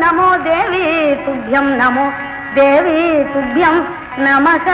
नमो देवी तुभ्यं नमो देवी तुभ्यं नमः।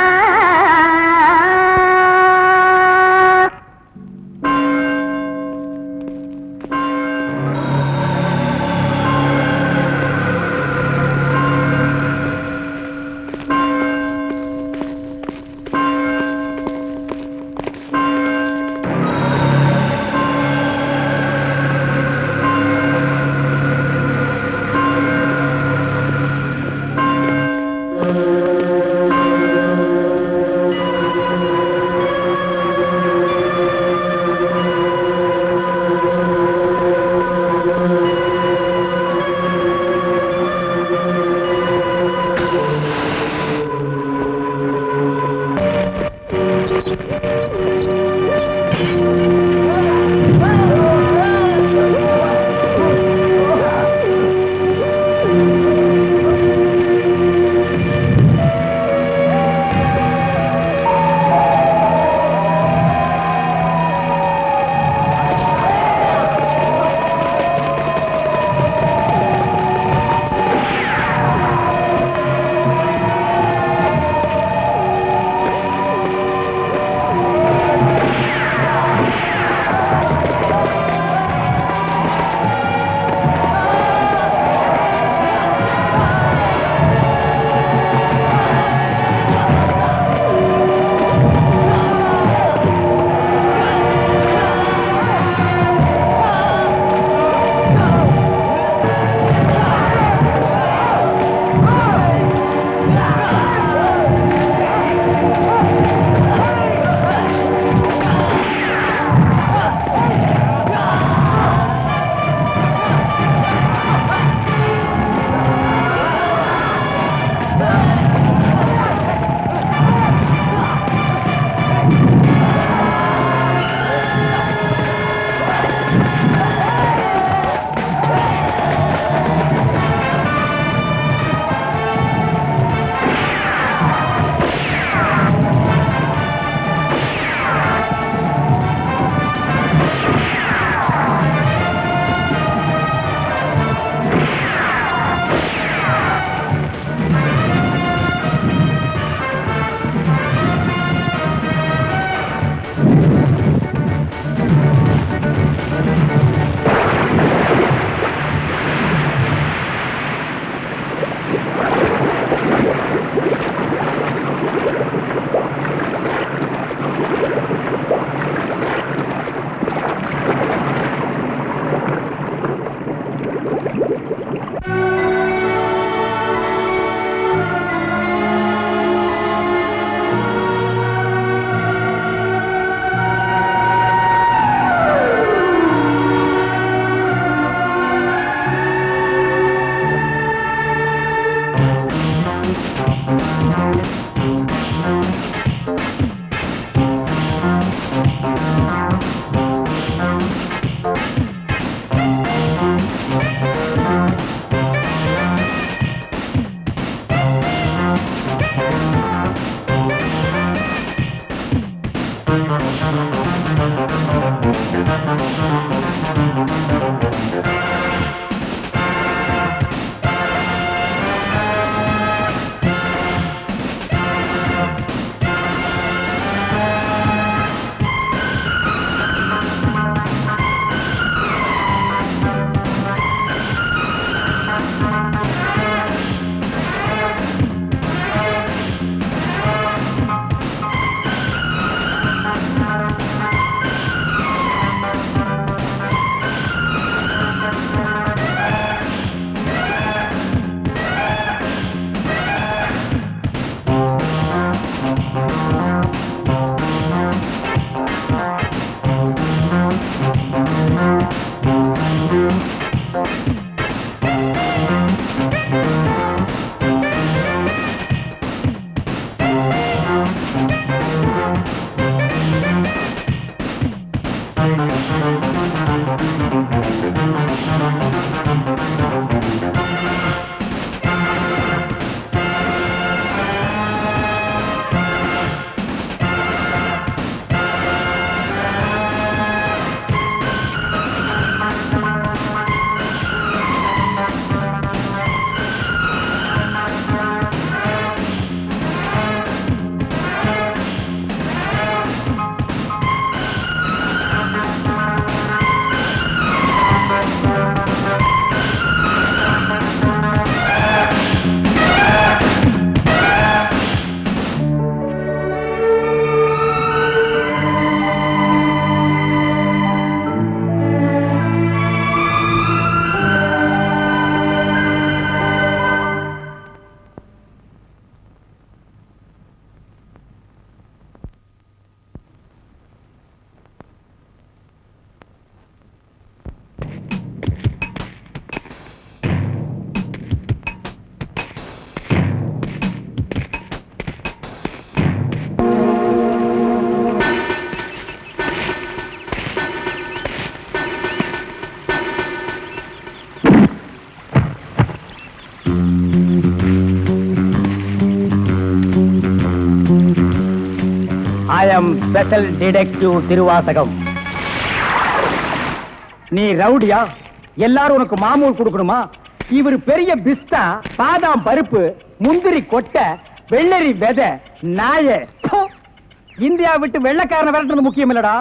am special detective Thiruvasagam. நீ ரவுடியா? எல்லாரும் உனக்கு மாமூல் கொடுக்கணுமா? இவர் பெரிய பிஸ்தா, பாதாம் பருப்பு, முந்திரி கொட்டை, வெள்ளரி விதை, நாய. இந்தியா விட்டு வெள்ளைக்காரனை விரட்டுறது முக்கியம் இல்லடா.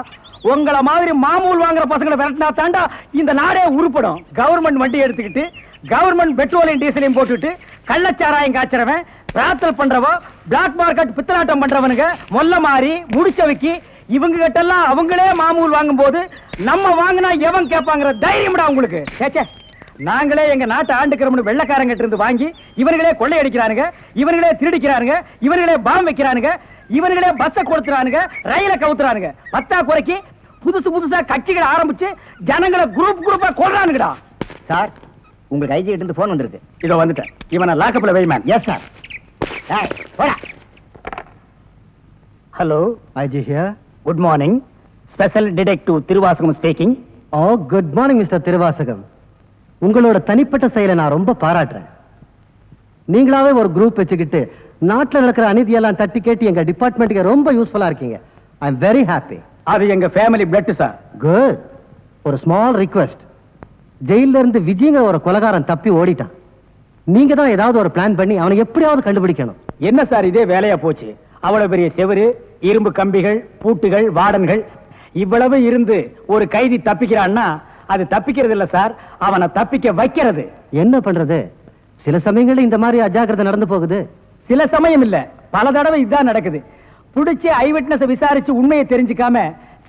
உங்கள மாதிரி மாமூல் வாங்குற பசங்களை விரட்டினா தாண்டா இந்த நாடே உருப்படும். கவர்மெண்ட் வண்டி எடுத்துக்கிட்டு கவர்மெண்ட் பெட்ரோலையும் டீசலையும் போட்டுட்டு கள்ளச்சாராயம் காய்ச்சறவன், பிரார்த்தல் பண்றவோ, பிளாக் மார்க்கெட் பித்தலாட்டம் பண்றவனுங்க, மொல்ல மாறி முடிச்சவைக்கு இவங்க கிட்ட எல்லாம் அவங்களே மாமூல் வாங்கும் போது நம்ம வாங்கினா எவன் கேட்பாங்கிற தைரியம்டா உங்களுக்கு. சேச்சே, நாங்களே எங்க நாட்டை ஆண்டுக்கிறோம்னு வெள்ளைக்காரங்கிட்ட இருந்து வாங்கி இவர்களே கொள்ளையடிக்கிறானுங்க, இவர்களே திருடிக்கிறானுங்க, இவர்களே பாம் வைக்கிறானுங்க, இவர்களே பஸ்ஸை கொடுத்துறானுங்க, ரயில கவுத்துறானுங்க. பத்தா குறைக்கு புதுசா கட்சிகளை ஆரம்பிச்சு ஜனங்களை குரூப்பா கொள்றானுங்கடா. சார், உங்களுக்கு ஐஜி கிட்ட இருந்து போன் வந்திருக்கு. இதோ வந்துட்டேன். இவனை லாக்கப்ல வை man. Yes sir. Hello, IG here. Good morning. Special detective Thiruvasagam speaking. Oh, good morning mister Thiruvasagam. உங்களோட தனிப்பட்ட செயலை நான் ரொம்ப பாராட்டுறேன். நீங்களாவே ஒரு குரூப் வச்சுக்கிட்டு நாட்டில் நடக்கிற அநீதியெல்லாம் தட்டி கேட்டு எங்க டிபார்ட்மெண்ட்டுக்கு ரொம்ப யூஸ்ஃபுல்லா இருக்கீங்க. I am very happy. அது எங்க ஃபேமிலி பிளட் சார். குட். ஒரு ஸ்மால் ரிக்வெஸ்ட். ஜெயில இருந்து விஜய்ங்க ஒரு கொலைகாரன் தப்பி ஓடிட்டான். நீங்க தான் ஏதாவது ஒரு பிளான் பண்ணி அவனை எப்படியாவது கண்டுபிடிக்கணும். என்ன சார் இதே வேலையா போச்சு? அவ்வளவு பெரிய செவரு, இரும்பு கம்பிகள், பூட்டுகள், வார்டன்கள் இவ்வளவு இருந்து ஒரு கைதி தப்பிக்கிறான்னா அது தப்பிக்கிறது இல்ல சார், அவனை தப்பிக்க வைக்கிறது. என்ன பண்றது? சில சமயங்கள்ல இந்த மாதிரி அஜாக்கிரதை நடந்து போகுது. சில சமயம் இல்ல, பல தடவை இதுதான் நடக்குது. புடிச்சு ஐ விட்னஸ் விசாரிச்சு உண்மையை தெரிஞ்சுக்காம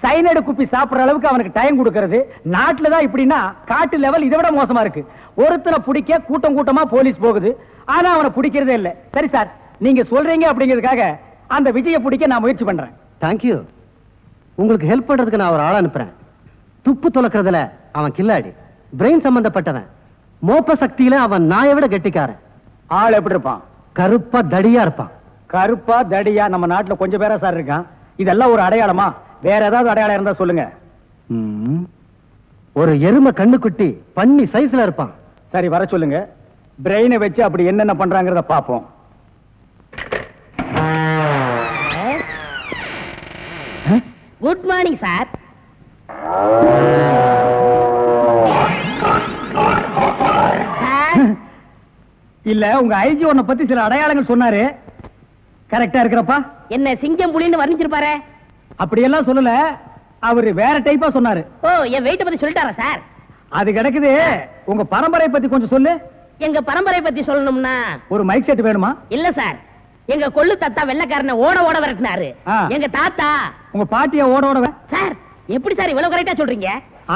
சைனடு குப்பி சாப்பிடுற அளவுக்கு அவனுக்கு டைம் கொடுக்கறது. நாட்டுல தான் இப்படின்னா காட்டு லெவல் இதை விட மோசமா இருக்கு. ஒருத்தனை பிடிக்க கூட்டமா போலீஸ் போகுது, ஆனா அவனை பிடிக்கிறதே இல்ல. சரி சார், நீங்க சொல்றீங்க அப்படிங்கிறதுக்காக அந்த விஜயை பிடிக்க நான் முயற்சி பண்றேன். தேங்க்யூ. உங்களுக்கு ஹெல்ப் பண்றதுக்கு நான் ஒரு ஆள் அனுப்புறேன். துப்பு துலக்கிறதுல அவன் கில்லாடி, பிரெயின் சம்பந்தப்பட்டவன். மோப்ப சக்தியில அவன் நாயை விட கெட்டிக்காரன். ஆள் எப்படி இருப்பான்? கருப்பா தடியா இருப்பான். கருப்பா தடியா நம்ம நாட்டுல கொஞ்சம் பேரா சார் இருக்கான். இதெல்லாம் ஒரு அடையாளமா? வேற ஏதாவது அடையாளம் இருந்தா சொல்லுங்க. ஒரு எருமை கண்ணுக்குட்டி பண்ணி சைஸ்ல இருப்பான். சரி, வர சொல்லுங்க. பிரெயினை வச்சு அப்படி என்னென்ன பண்றாங்கறத பாப்போம். Good morning sir. இல்ல, உங்க ஐஜி உன்னை பத்தி சில அடையாளங்கள் சொன்னாரு. கரெக்டா இருக்கிறப்பா? என்ன சிங்கம் புலின்னு வர்ணிச்சிருப்பாரு? அப்படியெல்லாம் சொல்லல, அவரு வேற டைப்பா சொன்னாரு. ஓ, என் வெயிட்ட பத்தி சொல்லிட்டாரா சார்? அது கிடக்குது. உங்க பரம்பரை பத்தி கொஞ்சம் சொல்லு. எங்க பரம்பரை பத்தி சொல்லணும்னா ஒரு மைக் செட் வேணுமா? இல்ல சார், எங்க கொள்ளு தாத்தா வெள்ளைக்காரனை ஓட விரட்டினாரு. எங்க தாத்தா. உங்க பாட்டிய ஓட சார், எப்படி சார் இவ்வளவு கரெக்டா சொல்றீங்க?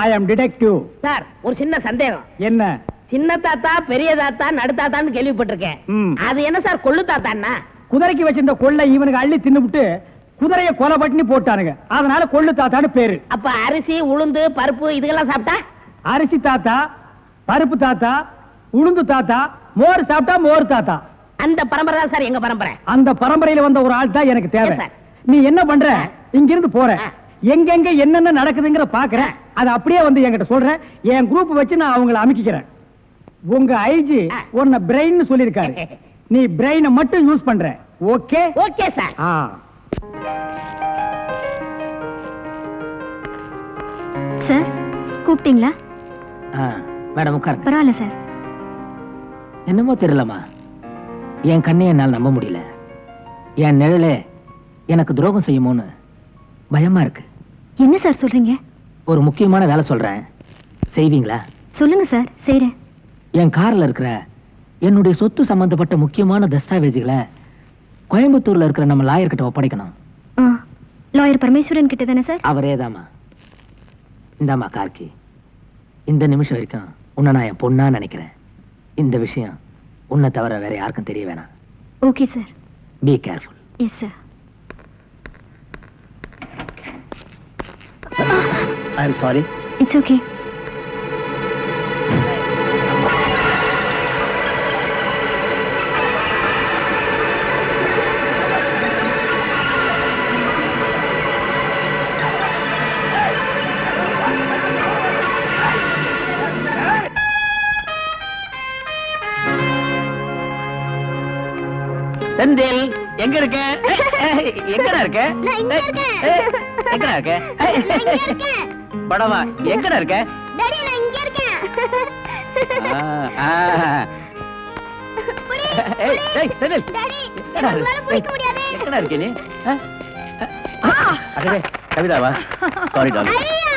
ஐ அம் டிடெக்டிவ். சார், ஒரு சின்ன சந்தேகம். என்ன? சின்ன தாத்தா, பெரிய தாத்தா, நடு தாத்தான்னு கேள்விப்பட்டிருக்கேன். அது என்ன சார் கொள்ளு தாத்தான்னா? குதிரைக்கு வச்சிருந்த கொள்ளை இவனுக்கு அள்ளி தின்னுபிட்டு குதிரைய கொலை பண்ணி போட்டானுங்க. அதனால கொள்ளு தாத்தான்னு பேரு. அப்ப அரிசி, உளுந்து, பருப்பு இதுக்கெல்லாம் சாப்பிட்டா? அரிசி தாத்தா, பருப்பு தாத்தா, உளுந்து தாத்தா, மோர் சாப்பிட்டா மோர் தாத்தா. அந்த பரம்பரை தான் சார் எங்க பரம்பரை. அந்த பரம்பரையில வந்த ஒரு ஆள் தான் எனக்கு தேவை. நீ என்ன பண்ற? இங்கிருந்து போற, எங்கெங்க என்னென்ன நடக்குதுங்கிற பாக்குறேன். அது அப்படியே வந்து என்கிட்ட சொல்றேன். என் குரூப் வச்சு நான் அவங்களை அமைக்கிறேன். உங்க ஐஜி உன்னை பிரெயின் சொல்லிருக்காரு. நீ பிரெயினை மட்டும் யூஸ் பண்ற. ஓகே? Okay sir. சார், கூப்பிட்டீங்களா? மேடம் உட்காருங்க. பரவாயில்ல சார். என்னமோ தெரியலமா, என் கண்ணை என்னால் நம்ப முடியல. என் நிழலே எனக்கு துரோகம் செய்யுமோன்னு பயமா இருக்கு. என்ன சார் சொல்றீங்க? ஒரு முக்கியமான வேலை சொல்றேன், செய்வீங்களா? சொல்லுங்க சார், செய்றேன். என் கார்ல இருக்கிற என்னுடைய சொத்து சம்பந்தப்பட்ட முக்கியமான தஸ்தாவேஜுகளை கோயம்புத்தூர்ல இருக்கிற நம்ம லாயர் கிட்ட ஒப்படைக்கணும். லாயர் பரமேஸ்வரன் கிட்ட தானே சார்? அவரே தாமா. இந்தாமா கார்கி, இந்த நிமிஷம் வரைக்கும் உன்னை நான் என் பொண்ணா நினைக்கிறேன். இந்த விஷயம் உன்னை தவிர வேற யாருக்கும் தெரிய வேணாம். Okay sir. Be careful. Yes sir. I am sorry. It's okay. Senthil, எங்க இருக்க? எங்கடா இருக்க? நான் இங்க இருக்கேன். எங்கடா இருக்க? நான் இங்க இருக்கேன். படவா எங்கடா இருக்க? டாடி நான் இங்க இருக்கேன். புடி, ஏய், ஏய், செந்தில். டாடி எங்கடா இரு? உங்களால பிடிக்க முடியாது. எங்கடா இருக்க நீ? அடே, கவிதாவா? Sorry darling. ஐயா,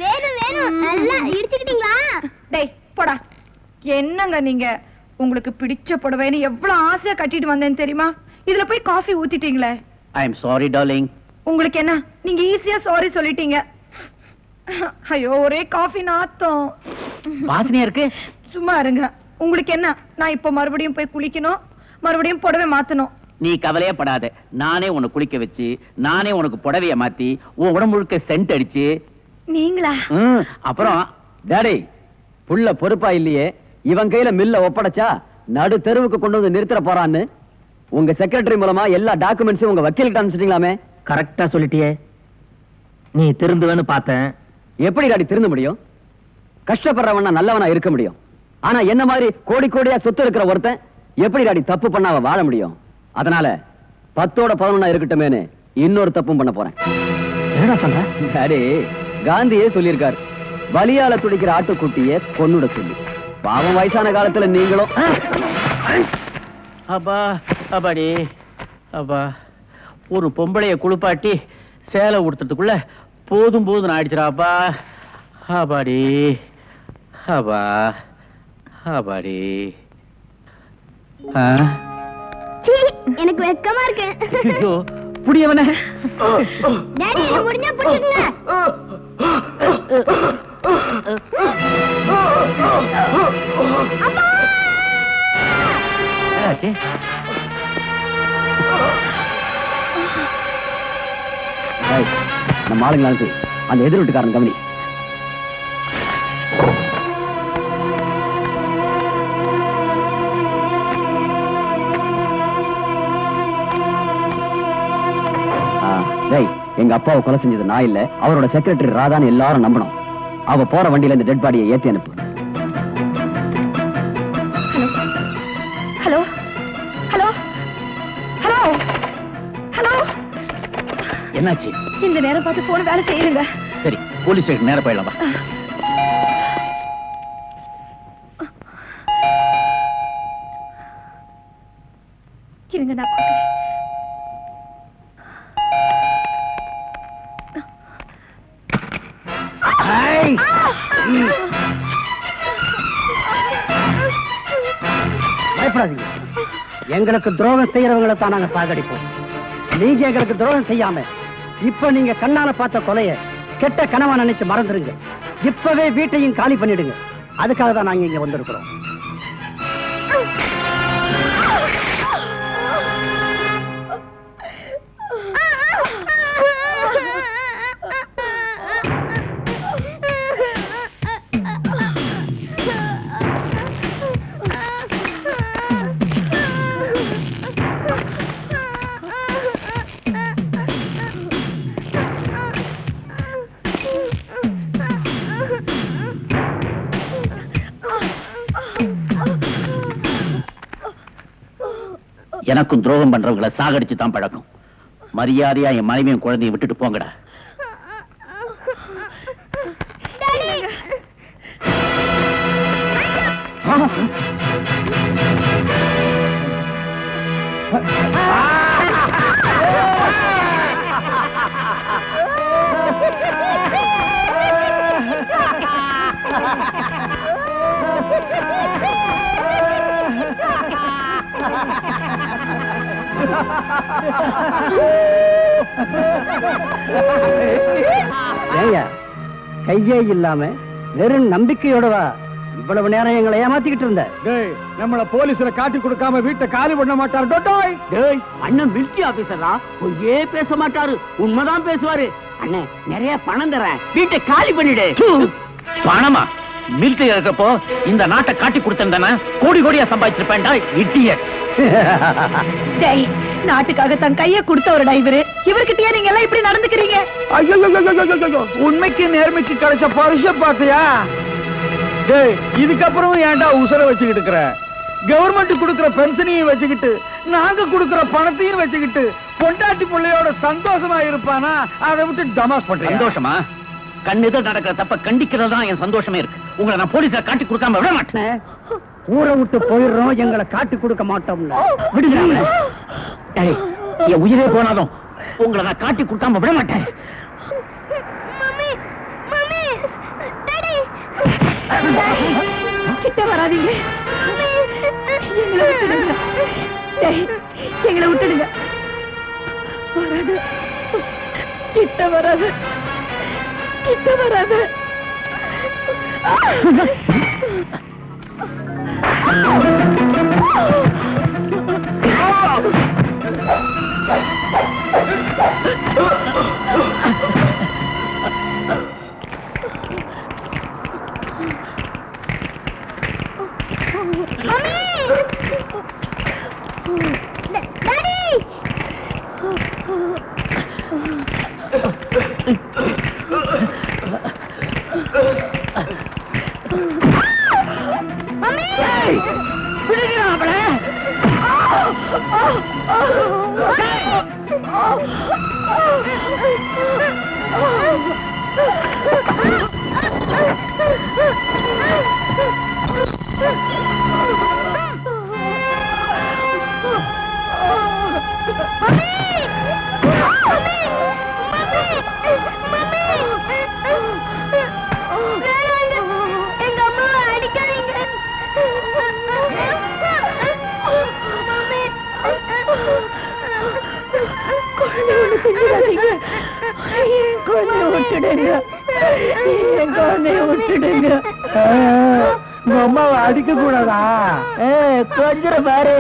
வேணும் நல்லா இடிச்சுக்கிட்டீங்களா? டேய் போடா. என்னங்க நீங்க உங்களுக்கு பிடிச்ச புடவைன்னு எவ்வளவு ஆசையா கட்டிட்டு வந்தேன்னு தெரியுமா? இதுல போய் காஃபி ஊத்திட்டீங்களே. I am sorry darling. உங்களுக்கு என்ன, நீங்க ஈஸியா சாரி சொல்லிட்டீங்க. ஐயோ ஒரே காஃபி நாத்தம். வாசனையா இருக்கு. சும்மா இருங்க. உங்களுக்கு என்ன, நான் இப்ப மறுபடியும் போய் குளிக்கணும், மறுபடியும் புடவை மாத்தணும். நீ கவலையே படாத. நானே உன்னை குளிக்க வச்சு, நானே உனக்கு புடவைய மாத்தி, உன் உடம்பு முழுக்க சென்ட் அடிச்சு. நீங்களா? அப்புறம் டாடி, புள்ள பொறுப்பா இல்லையே, இவன் கையில மில்ல ஒப்படைச்சா நடு தெருவுக்கு கொண்டு வந்து நிறுத்த போறான்னு உங்க செக்ரட்டரி மூலமா எல்லா டாக்குமெண்ட்ஸும் உங்க வக்கீலுக்கு அனுப்பிச்சிட்டீங்களாமே. கரெக்டா சொல்லிட்டியே. நீ திருந்துவேன்னு பார்த்தேன். எப்படி டாடி திருந்த முடியும்? கஷ்டப்படுறவனா நல்லவனா இருக்க முடியும். ஆனா என்ன மாதிரி கோடி கோடியா சொத்து இருக்கிற ஒருத்தன் எப்படி டாடி தப்பு பண்ணாம வாழ முடியும்? அதனால 10ஓட 11 இருக்கட்டுமேனு இன்னொரு தப்பும் பண்ண போறேன். என்னடா சொல்ற? டாடி, காந்தியே சொல்லியிருக்காரு, வலியால துடிக்கிற ஆட்டுக்குட்டிய கொன்னுட சொல்லி. பாவம் வயசான காலத்துல நீங்களும். அப்பா அப்பாடி அப்பா, ஒரு பொம்பளைய குளிப்பாட்டி சேலை உடுத்துறதுக்குள்ள போதும் போதும் ஆயிடுச்சுடாப்பா. அப்பாடி அப்பா அப்பாடி. சீ, எனக்கு வெக்கமா இருக்கு. ஐயோ, புடியவனே. டாடி என்ன முடிஞ்சா புடிச்சுங்க. என்னாச்சு? ஏய், நம்ம ஆளுங்க அனுப்பி அந்த எதிர் வீட்டுக்காரன் கவனி. டேய், எங்க அப்பாவை கொலை செஞ்சது நான் இல்ல, அவரோட செக்ரட்டரி ராதான்னு எல்லாரும் நம்பணும். அவ போற வண்டியில இந்த டெட் பாடியை ஏத்தி அனுப்பு. Hello hello hello hello. என்னாச்சு? இந்த நேரம் பார்த்து போன வேலை செய்யுங்க. சரி, போலீஸ் ஸ்டேஷன் நேரா போயிடலாம். இருங்க நான் பார்க்கிறேன். பயப்படாதீங்க. எங்களுக்கு துரோகம் செய்யறவங்களை தான் நாங்க சாகடிப்போம். நீங்க எங்களுக்கு துரோகம் செய்யாம இப்ப நீங்க கண்ணால பார்த்த கொலைய கெட்ட கனவா நினைச்சு மறந்துருங்க. இப்பவே வீட்டையும் காலி பண்ணிடுங்க. அதுக்காக தான் நாங்க இங்க வந்திருக்கிறோம். எனக்கும் துரோகம் பண்றவங்களை சாகடிச்சு தான் பழக்கம். மரியாதையா என் மனைவியும் குழந்தையும் விட்டுட்டு போங்கடா. ஏய்யா, கையே இல்லாம வெறும் நம்பிக்கையோடவா இவ்வளவு நேரம் எங்களை ஏமாத்திக்கிட்டு இருந்த? நம்மள போலீஸ்ல காட்டி கொடுக்காம வீட்டை காலி பண்ண மாட்டாரு. அண்ணன் மிலிட்டரி ஆபீசரா, பொய்யே பேச மாட்டாரு, உண்மைதான் பேசுவாரு. அண்ணே, நிறைய பணம் தரேன், வீட்டை காலி பண்ணிடு. பணமா? மிலிட்டரி இருக்கப்போ இந்த நாட்டை காட்டி கொடுத்திருந்தானே கோடி கோடியா சம்பாதிச்சிருப்பேன்டா, இடியட். டேய், நாட்டுக்காக தன் கையை கொடுத்தவருடா இவரு. இவர்கிட்டயே நீங்க எல்லாம் இப்படி நடந்துக்கிறீங்க? உண்மைக்கு நேர்மைக்கு கிடைச்ச பரிசு பாத்தியா? இதுக்கப்புறம் ஏன்டா உசுர வச்சுக்கிட்டு இருக்கிற? கவர்மெண்ட் கொடுக்கிற பென்ஷனையும் வச்சுக்கிட்டு நாங்க கொடுக்கிற பணத்தையும் வச்சுக்கிட்டு பொண்டாட்டி பிள்ளையோட சந்தோஷமா இருப்பானா? அதை விட்டு டமாஸ் பண்றேன். சந்தோஷமா? கண்ணெதிர் நடக்கிற தப்ப கண்டிக்கிறது தான் என் சந்தோஷமே இருக்கு. உங்களை நான் போலீஸ்ல காட்டி கொடுக்காம விட மாட்டேன். ஊரை விட்டு போயிடுறோம், எங்களை காட்டி கொடுக்க மாட்டோம்னு விடுங்க. என் உயிரே போனாலும் உங்களை நான் காட்டி கொடுக்காம விட மாட்டேன். மம்மி மம்மி டாடி கிட்ட வராதீங்க, எங்களை விட்டுடுங்க. வராது, கிட்ட வராது, கிட்ட வராது. எங்க அம்மாவை அடிக்காதீங்க. அம்மாவை அடிக்க கூடாதா? கொஞ்சம் பாரு.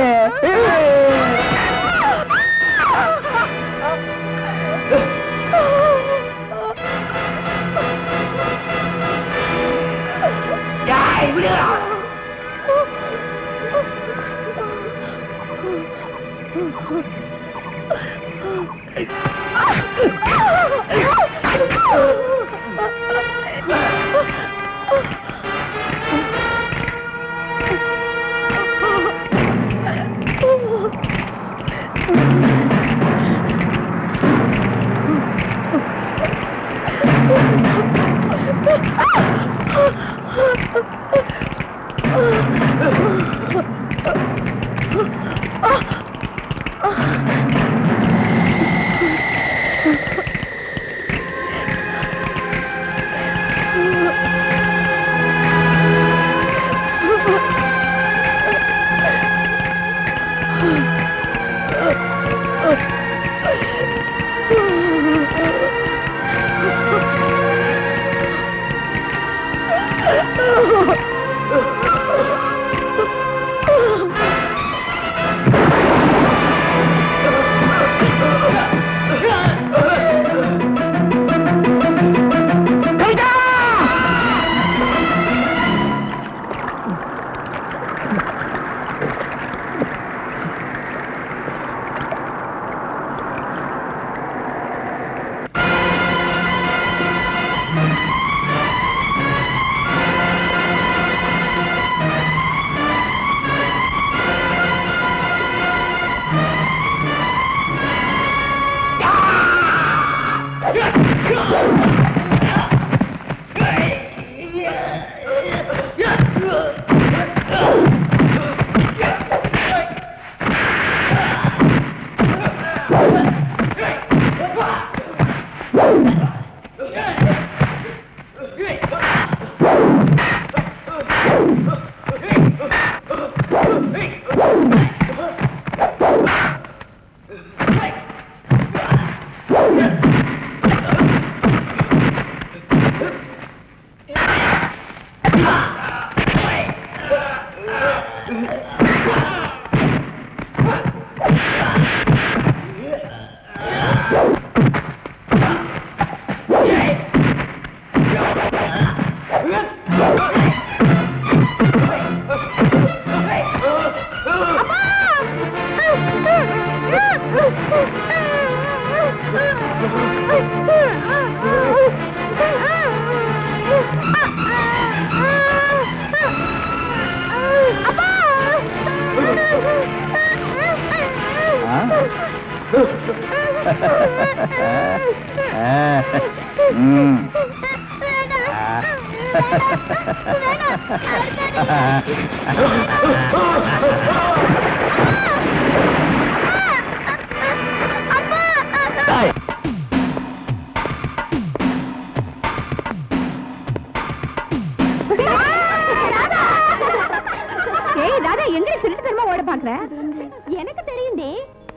எனக்கு தெரியும்டி,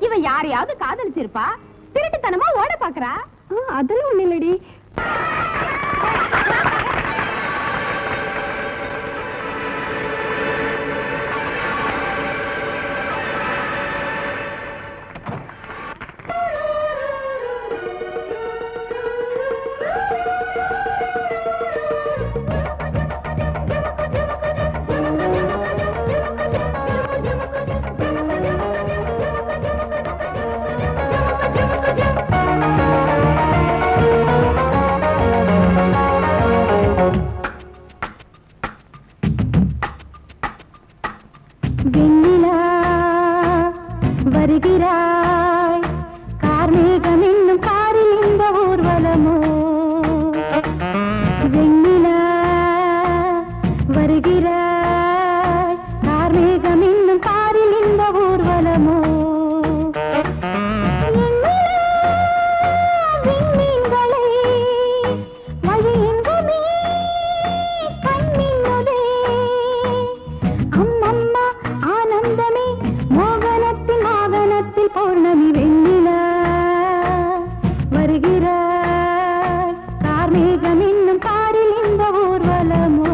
இவ யாரையாவது காதலிச்சிருப்பா, திருட்டுத்தனமா ஓட பாக்குறா. அதெல்லாம் ஒண்ணு இல்லடி. வருகிறாய் கார்மேகம் என்னும் காரில் இந்த ஊர்வலமோ வெண்ணிலா வருகிறாய் கார்மேகம் என்னும் காரில் இந்த ஊர்வலமோ விண்மீன்களை வழியெங்குமே கண்மின்னலே அம்மம்மா ஆனந்தமே மோகனத்தின் ஆவணத்தில் பௌர்ணமி வெண்ணிலா வருகிறாய் கார்மேகம் என்னும் காரில் இந்த ஊர்வலமோ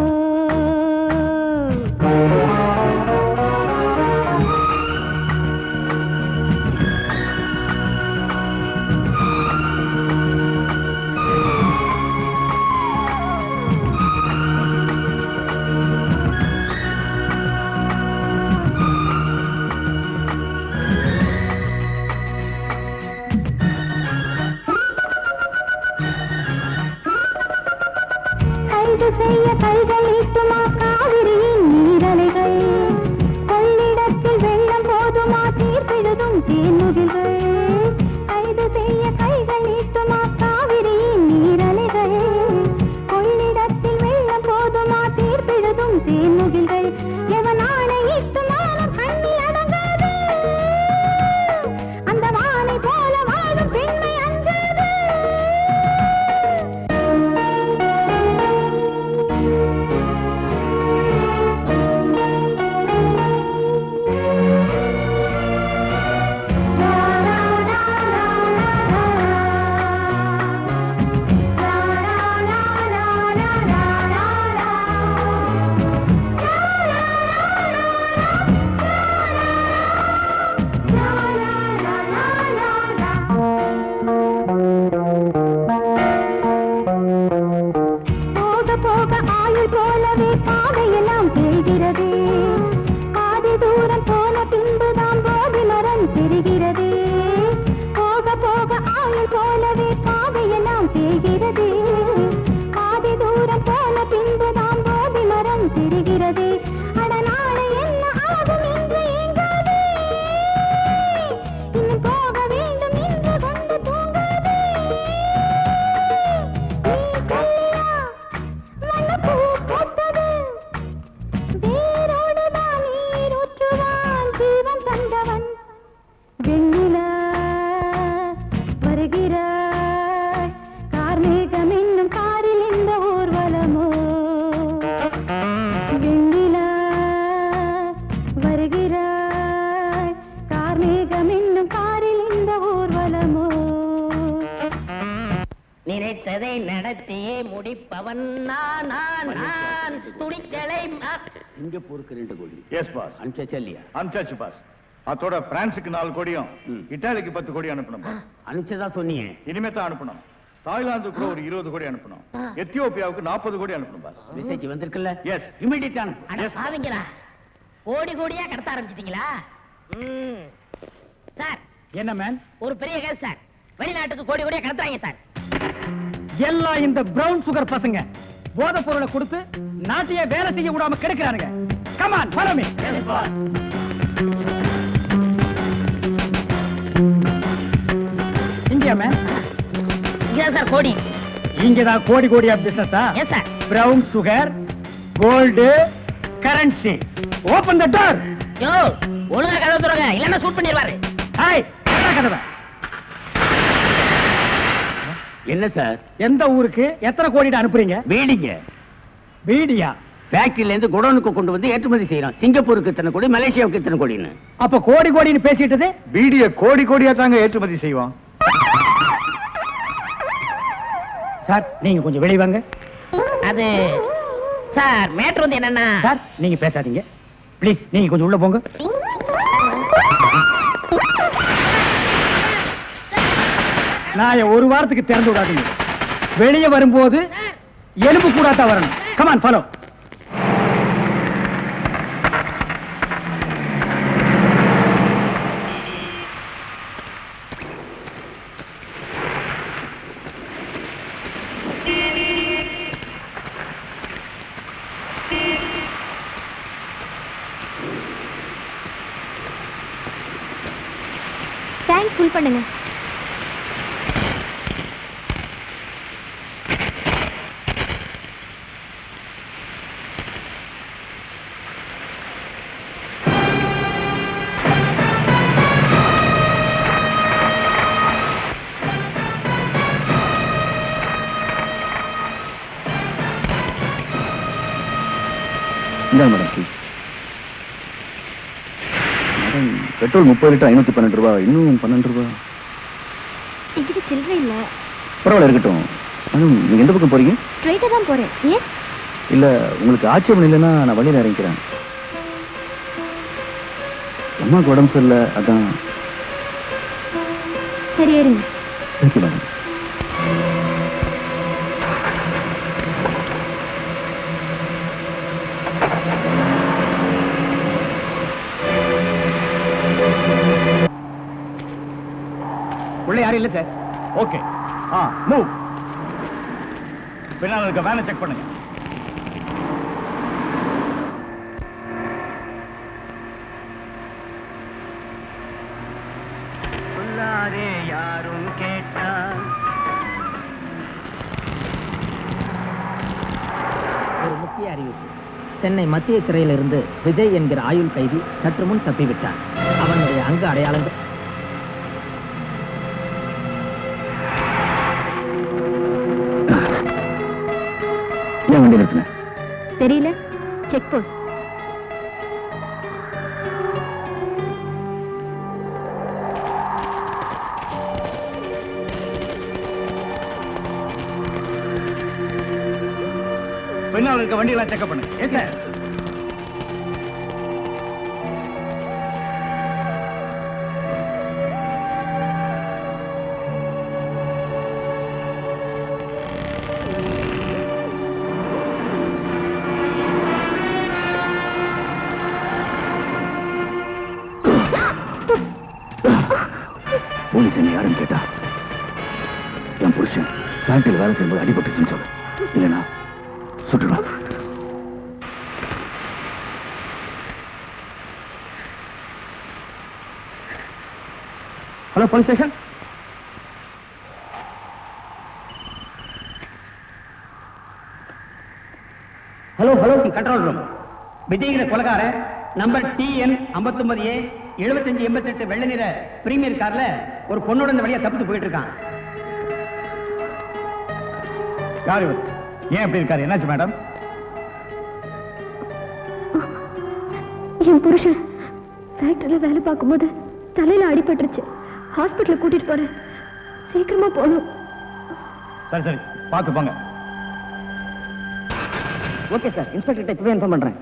கைது செய்ய கைகள் ஈட்டுமா காவிரியின் நீரலைகள் கொள்ளிடத்தில் வெள்ளம் போதுமா தீர்ப்பெழுதும் தேன்முகில்கள் கைது செய்ய கைகள் ஈட்டுமா காவிரியின் நீரலைகள் கொள்ளிடத்தில் வெள்ளம் போதுமா தீர்ப்பெழுதும் தேன்முகில்கள் எவன் ஆணையிட்டு மானம் கண்ணில் அடங்காது அந்த வானை போல வாழும் பெண்மை அஞ்சாது போக போக ஆயுள் போலவே பாதையெல்லாம் தெரிகிறது பாதி தூரம் போன பின்புதான் போதி மரம் தெரிகிறது போக போக ஆயுள் போலவே பாதையெல்லாம் தெரிகிறது பாதி தூரம் போன பின்புதான் போதி மரம் தெரிகிறது அட நாளை என்ன ஆகும் என்று ஏங்காதே இன்னும் போக வேண்டும் என்று கொண்டு தூங்காதே நீ சொல்லியா மனப்பூ பூத்தது வேரோடுதான் நீர் ஊற்றுவான் ஜீவன் தந்தவன் வெண்ணிலா வருகிறாய் கார்மேகம் என்னும் காரில் இந்த ஊர்வலமோ வெண்ணிலா வருகிறாய் கார்மேகம் என்னும் காரில் இந்த ஊர்வலமோ நினைத்ததை நடத்தியே முடிப்பவன் நான் துணிச்சலை சிங்கப்பூருக்கு 2 கோடி எஸ் பாஸ் அனுப்பிச்சல்லையா அனுப்பிச்சாச்சு பாஸ் அதோட பிரான்ஸுக்கு 4 கோடியும் இட்டாலிக்கு 10 கோடி அனுப்பணும் பாஸ் அனுப்பிச்சதா சொன்னீங்க இனிமே தான் அனுப்பணும் தாய்லாந்துக்கு கூட ஒரு 20 கோடி அனுப்பணும் எத்தியோப்பியாவுக்கு 40 கோடி அனுப்பணும் பாஸ் மெசேஜ் வந்திருக்குல்ல எஸ் இமிடியேட் பாவீங்களா கோடி கோடியா கடத்த ஆரம்பிச்சிட்டீங்களா சார் என்ன மேன் ஒரு பெரிய கேஸ் சார் வெளிநாட்டுக்கு கோடி கோடியா கடத்துறாங்க சார் எல்லாம் இந்த பிரவுன் சுகர் பசங்க போதை பொருளை கொடுத்து நாட்டையே வேலை செய்ய விடாம கெடுக்கிறானுங்க கமான் ஃபாலோ மீ இங்க மேன் இதான் சார் கோடி. இங்கதான் கோடி கோடியா பிசினஸா? Yes sir. Brown sugar, gold, currency. Open the door. Yo, ஒழுங்கா கதவை திறங்க, இல்லன்னா ஷூட் பண்ணிடுவாரு. ஹாய், கதவை. என்ன சார்? எந்த ஊருக்கு எத்தனை கோடிட்டு அனுப்புறீங்க? வீடிங்க. வீடியா? ஃபேக்டரியில இருந்து குடோனுக்கு கொண்டு வந்து ஏற்றுமதி செய்யறோம். சிங்கப்பூருக்கு இத்தனை கோடி, மலேசியாவுக்கு இத்தனை கோடின்னு. அப்ப கோடி கோடின்னு பேசிட்டது? பீடிய கோடி கோடியா தாங்க ஏற்றுமதி செய்வோம். சார், நீங்க கொஞ்சம் வெளிய வாங்க. அது சார், மேட்ரு வந்து என்னன்னா சார், நீங்க பேசாதீங்க ப்ளீஸ். நீங்க கொஞ்சம் உள்ள போங்க. நான் ஒரு வாரத்துக்கு திறந்து விடாதீங்க. வெளியே வரும்போது எலும்பு கூடாதான் வரணும். Come on, follow. டேங்க் ஃபுல் பண்ணுங்க. மேடம் மேடம், பெட்ரோல் 30 லிட்டர் 512 ரூபாய். இன்னும் 12 ரூபாய். என்கிட்ட சில்லறை இல்ல. பரவாயில்ல, இருக்கட்டும். மேடம், நீங்க எந்த பக்கம் போறீங்க? ஸ்ட்ரைட்டா தான் போறேன். ஏன்? இல்ல, உங்களுக்கு ஆட்சேபம் இல்லைன்னா நான் வழியில இறங்கிக்கிறேன். அம்மாவுக்கு உடம்பு சரியில்லை, அதான். சரி, ஏறுங்க. Thank you madam. உள்ள யாரும் இல்ல சார். Okay, move. பின்னால் இருக்க வேனை செக் பண்ணுங்க. யாரும் கேட்டா ஒரு முக்கிய அறிவிப்பு. சென்னை மத்திய சிறையிலிருந்து விஜய் என்கிற ஆயுள் கைதி சற்று முன் தப்பிவிட்டார். அவனுடைய அங்க அடையாளங்கள் ஏன் வண்டி நிறுத்தின? தெரியல. Check post. பின்னால் இருக்க வண்டியெல்லாம் செக்அப் பண்ணுங்க. ஏன் சார்? போலீஸ் என்ன யாருன்னு கேட்டா என் புருஷன் ஃபேக்டரியில் வேலை செய்யும்போது அடிபட்டுச்சுன்னு சொல்லு, இல்லைன்னா சுட்டுடுவான். Hello, police station. Hello hello, control room. விஜய்கிற கொலகாரன் நம்பர் TN 59A 7588 வெள்ளை நிற பிரீமியர் கார்ல ஒரு பொண்ணோட இந்த வழியா தப்பிச்சு போயிட்டு இருக்கான். யார் இவர்? ஏன் எப்படி இருக்காரு? என்னாச்சு மேடம்? என் புருஷன் ஃபேக்டரியில வேலை பார்க்கும்போது தலையில அடிபட்டுருச்சு. ஹாஸ்பிட்டல் கூட்டிட்டு போறேன். சீக்கிரமா போகணும். சரி சரி, பார்த்து போங்க. ஓகே சார், இன்ஸ்பெக்டர் இப்பவே இன்ஃபார்ம் பண்றேன்.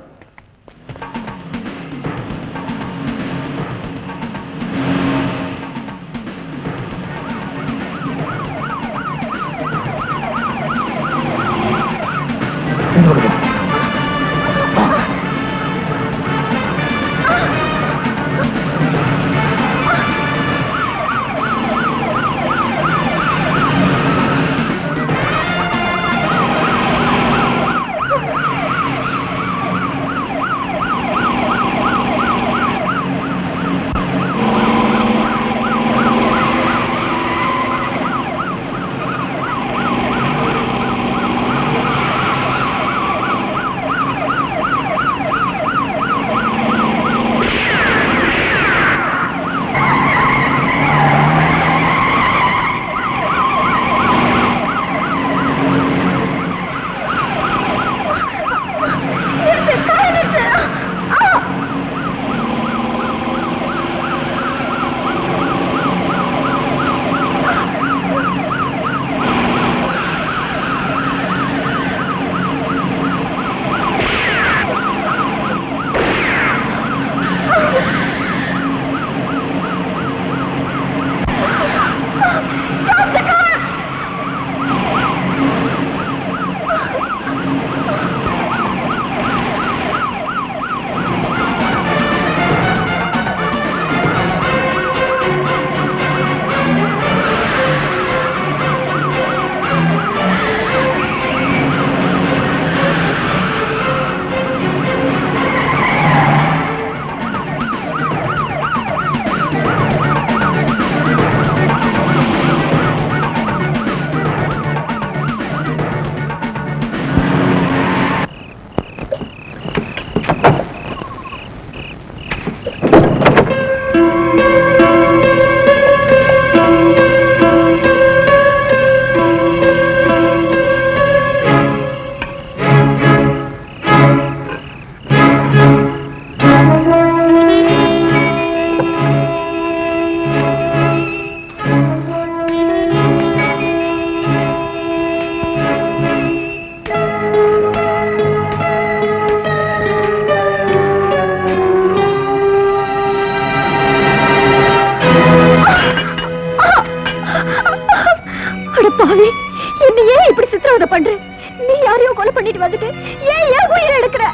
உயிர் எடுக்கிற.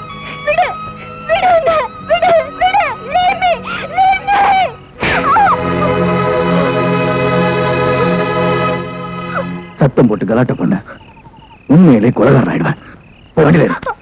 விடு விடு என்ன, விடு விடு. Leave me, leave me. சத்தம் போட்டு கலாட்ட பண்ண உண்மையிலே கொலகாரன் ஆயிடுவேன். போய் வண்டியில ஏறு.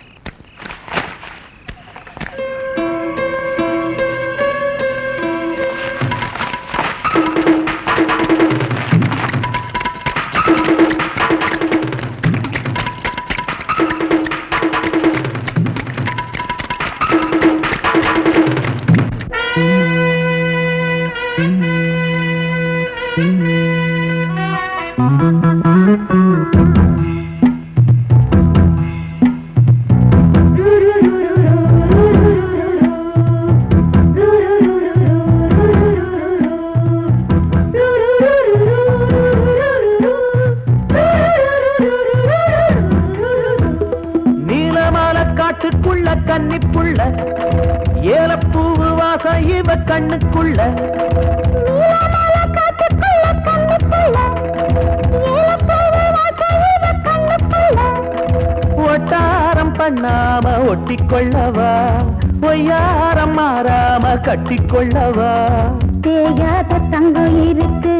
காட்டுக்குள்ள கன்னிப்புள்ள ஏலப்பூவு வாசம் இவ கண்ணுக்குள்ள. ஒட்டாரம் பண்ணாம ஒட்டிக்கொள்ளவா, பொய்யாரம் மாறாம கட்டிக்கொள்ளவா. தேயாத தங்கம் இருக்கு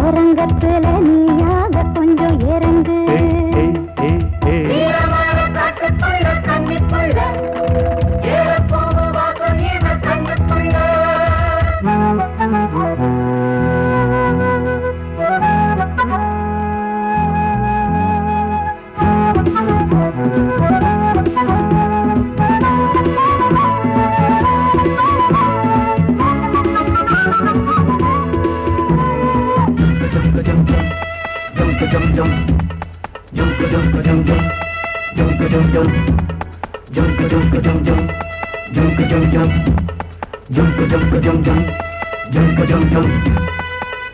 அரங்கத்துல, நீயாக கொஞ்சம் இறங்கு.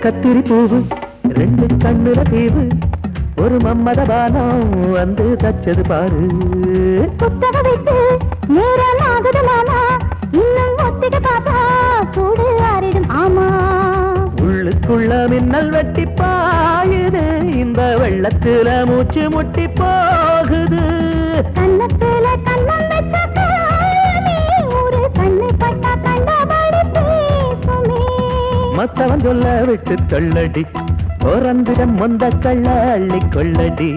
கத்திரி பூவு ரெண்டு கண்ணுல தீவு, ஒரு மம்மத பானம் வந்து தச்சது பாரு. புத்தக வைத்து நேரம் ஆகுது மாமா, இன்னும் ஒத்திக பாப்பா சூடு ஆறிடும். ஆமா உள்ளுக்குள்ள மின்னல் வெட்டி பாயுது, இந்த வெள்ளத்துல மூச்சு முட்டி போகுது. கண்ணத்துல கண்ணம் வச்ச ஒரு கண்ணு பட்டா கண்டபடி பேசுமே. மத்தவன் சொல்ல விட்டு சொல்லடி, ஓரந்திடம் மொந்த கள்ள அள்ளி கொள்ளடி.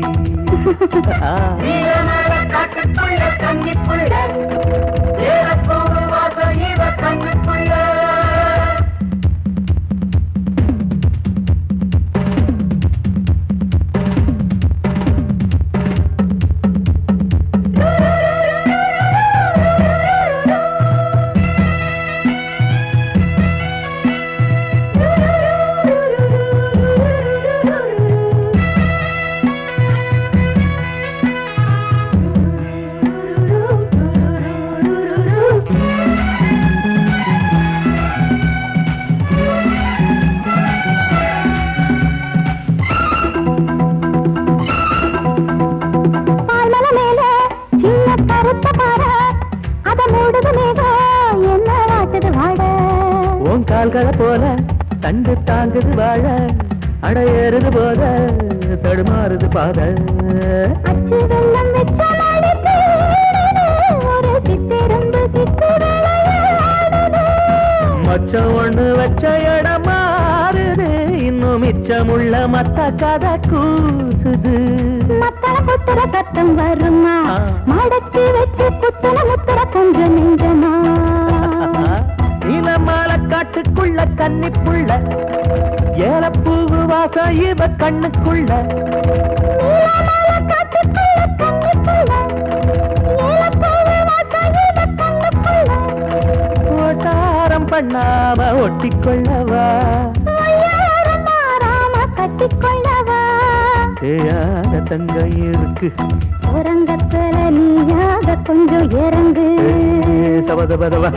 கால்களை போல தண்டு தாங்குது வாழ, அடையேறுது போத தடுமாறுது பாத. மச்சம் ஒண்ணு வச்ச இடம் மாறுது, இன்னும் மிச்சமுள்ள மத்த கதை கூசுது. மத்தன புத்திர சத்தம் வருமா, மடக்கி வச்சு புத்தன முத்திர கொஞ்சம் நெஞ்சமா. நீலமால காட்டுக்குள்ள கன்னிப்புள்ள ஏலப்பூவு வாசம் இவ கண்ணுக்குள்ள. ஓட்டாரம் பண்ணாம ஒட்டிக்கொள்ளவா, கட்டிக்கொள்ளவா. தேயாத தங்கம் இருக்கு உறங்கத்துல, நீயாக கொஞ்சம் இறங்கு. சபதபதவா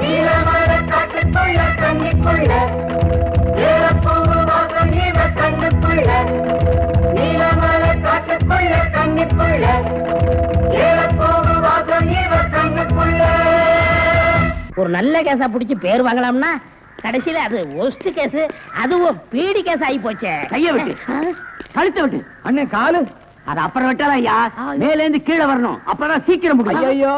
ஒரு நல்ல கேஸா புடிச்சு பேர் வாங்கலாம்னா கடைசியில அது ஒஸ்ட் கேஸ், அதுவும் பீடி கேஸ் ஆகி போச்சே. கைய விட்டு கழுத்த விட்டு. அண்ணே காலு அது அப்புறம் வெட்டலாம் ஐயா. மேல இருந்து கீழே வரணும், அப்பதான் சீக்கிரம் முடியும். ஐயோ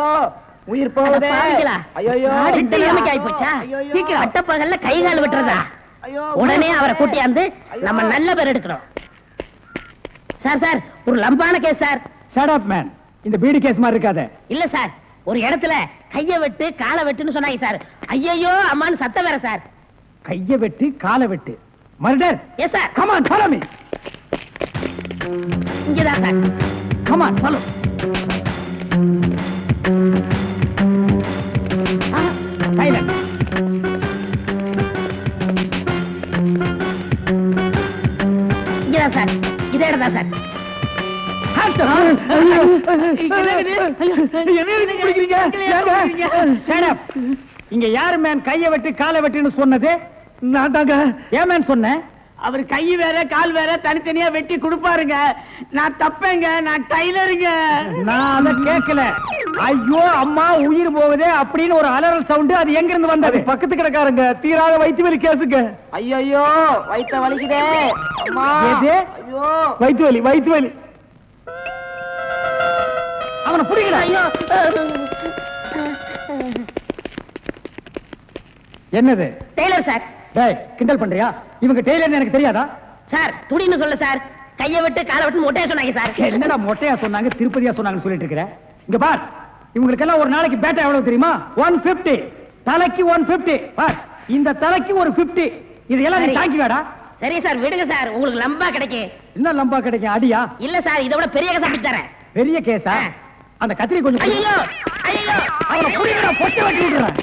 உயிர் போகுதே. பாவிகளா. ஐயோ இந்த நிலைமைக்கு ஆயிப்போச்சா? சீக்கிரம். பட்டப்பகல்ல கை கால் விட்டுறதா? உடனே அவரை கூட்டியாந்து நம்ம நல்ல பேர் எடுக்கணும். சார் சார், ஒரு லம்பான case sir. Shut up man. இந்த பீடி கேஸ் மாதிரி இருக்காத. இல்ல சார், ஒரு இடத்துல கைய வெட்டு காலை வெட்டுன்னு சொன்னாங்க சார். ஐயோ அம்மான்னு சத்தம் வேற சார். கைய வெட்டு காலை வெட்டு murder. Yes sir. Come on follow me. இங்கதான் sir. Come on follow. Silent. இங்கதான் சார். இதே இடம் தான் சார். இங்க யாரு மேன் கைய வெட்டு காலை வெட்டுன்னு சொன்னது? நான் தாங்க. ஏன் மேன் சொன்னேன்? அவர் கை வேற கால் வேற தனித்தனியா வெட்டி கொடுப்பாருங்க. நான் தப்பேங்க, நான் டைலருங்க. நான் அத கேட்கல. ஐயோ அம்மா உயிர் போகுதே அப்படின்னு ஒரு அலறல் சவுண்ட். அது எங்க இருந்து வந்தது? பக்கத்து கிடக்காருங்க. தீராத வயிற்று வலி கேசுங்க. ஐயோ வயித்த வலிக்குதே அம்மா. எது? ஐயோ வயிற்று வலி வயிற்று வலி. அவனை புடிங்கடா. ஐயோ என்னது? Tailor sir. டேய் கிண்டல் பண்றியா? இவங்க டெய்லர்னு எனக்கு தெரியாதா? சார் துடின்னு சொல்ல சார். கைய வெட்டு காலை வெட்டு மொட்டையா சொன்னாங்க சார். என்னடா மொட்டையா சொன்னாங்க திருப்பதியா சொன்னாங்கன்னு சொல்லிட்டு இருக்கிற? இங்க பார், இவங்களுக்கெல்லாம் ஒரு நாளைக்கு பேட்டா எவ்வளவு தெரியுமா? 150. தலைக்கு 150. பார், இந்த தலைக்கு ஒரு 50. இதெல்லாம் நீ சரி. தாங்கி வேடா. சரி சார், விடுங்க சார், உங்களுக்கு லம்பா கிடைக்கும். என்ன லம்பா கிடைக்கும்? அடியா? இல்ல சார், இதை விட பெரிய கதை அப்படி தரேன். பெரிய கேஸா? அந்த கத்திரி கொஞ்சம் ஐயோ ஐயோ அவனை புடிங்கடா, பொட்டை வெட்டி விடுறேன்.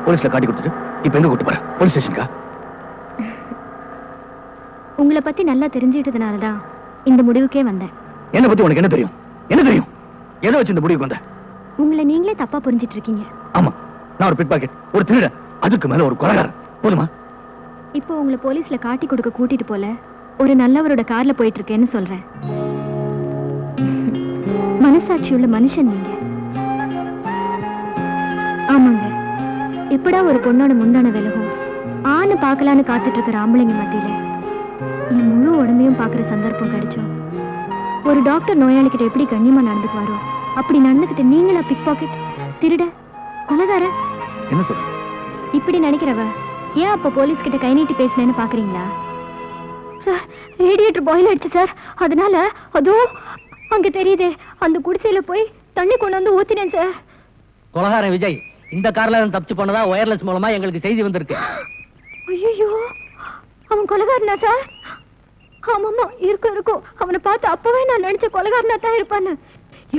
போலீஸ்ல காட்டி கொடுத்துட்டு இப்ப எங்க கூட்டு போற? போலீஸ் ஸ்டேஷனுக்கா? உங்களை பத்தி நல்லா தெரிஞ்சுக்கிட்டதுனாலதான் இந்த முடிவுக்கே வந்தேன். என்ன பத்தி உனக்கு என்ன தெரியும்? என்ன தெரியும்? எதை வச்சு இந்த முடிவுக்கு வந்த? உங்களை நீங்களே தப்பா புரிஞ்சிட்டு இருக்கீங்க. ஆமா, நான் ஒரு பிட் பாக்கெட், ஒரு திருட, அதுக்கு மேல ஒரு கொலைகாரன். போதுமா? இப்போ உங்களை போலீஸ்ல காட்டி கொடுக்க கூட்டிட்டு போல ஒரு நல்லவரோட கார்ல போயிட்டு இருக்கேன்னு சொல்றேன். மனசாட்சி உள்ள மனுஷன் நீங்க. ஆமாங்க, எப்படா ஒரு பொண்ணோட முந்தான விலகும் ஆணு பார்க்கலான்னு காத்துட்டு இருக்கிற ஆம்பளைங்க மத்தியில என் முழு உடம்பையும் பாக்குற சந்தர்ப்பம் கிடைச்சோம். ஒரு டாக்டர் நோயாளிகிட்ட எப்படி கண்ணியமா நடந்துக்குவாரோ அப்படி நடந்துகிட்டு நீங்களா பிக் பாக்கெட், திருட, கொலைகார என்ன சொல்ற? இப்படி நினைக்கிறவ ஏன் அப்ப போலீஸ் கிட்ட கை நீட்டி பேசினேன்னு பாக்குறீங்களா? சார், ரேடியேட்டர் பாயில் ஆயிடுச்சு சார். அதனால அதோ அங்க தெரியுதே அந்த குடிசையில போய் தண்ணி கொண்டு வந்து ஊத்தினேன் சார். கொலகாரன் விஜய் இந்த கார்ல தப்பிச்சு போனதா ஒயர்லெஸ் மூலமா எங்களுக்கு செய்தி வந்திருக்கு. ஐயோ, அவன் கொலைகாரனா சார்? ஆமாமா, இருக்கும். அவனை பார்த்து அப்பவே நான் நினைச்ச கொலைகாரனா தான் இருப்பான்னு.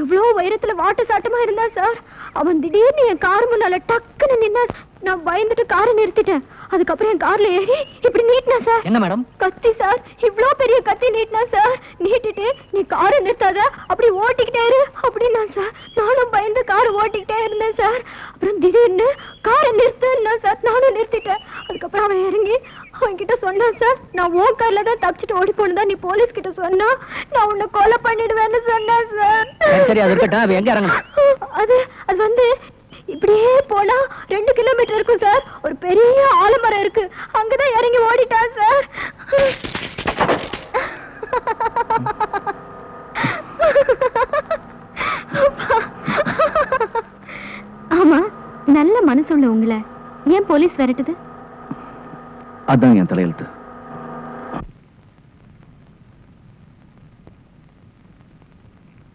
எவ்வளவு உயரத்துல வாட்டு சாட்டமா இருந்தா சார். அவன் திடீர்னு என் கார் முன்னால டக்குன்னு நின்னா. நான் பயந்துட்டு காரை நிறுத்திட்டேன். அதுக்கப்புறம் என் கார்ல ஏறி இப்படி நீட்டினா சார். என்ன மேடம்? கத்தி சார், இவ்ளோ பெரிய கத்தி நீட்டினா சார். நீட்டிட்டு நீ காரை நிறுத்தாத, அப்படி ஓட்டிக்கிட்டே இரு அப்படின்னா சார். நானும் பயந்து காரை ஓட்டிக்கிட்டே இருந்தேன் சார். அப்புறம் திடீர்னு காரை நிறுத்துன்னா சார். நானும் நிறுத்திட்டேன். அதுக்கப்புறம் அவன் இறங்கி அவன் கிட்ட சொன்னான் சார், நான் உன் கார்ல தான் தப்பிச்சுட்டு ஓடி போனதா நீ போலீஸ் கிட்ட சொன்னா நான் உன்னை கொலை பண்ணிடுவேன்னு சொன்னேன் சார். சரி, அது இருக்கட்டும். அவ எங்க இறங்கணும்? அது வந்து இப்படியே போனா 2 கிலோமீட்டர் இருக்கும் சார். ஒரு பெரிய ஆலமரம் இருக்கு, அங்கதான் இறங்கி ஓடிட்டான் சார். ஆமா, நல்ல மனசுள்ள உங்களை ஏன் போலீஸ் விரட்டுது? அதான் என் தலையெழுத்து.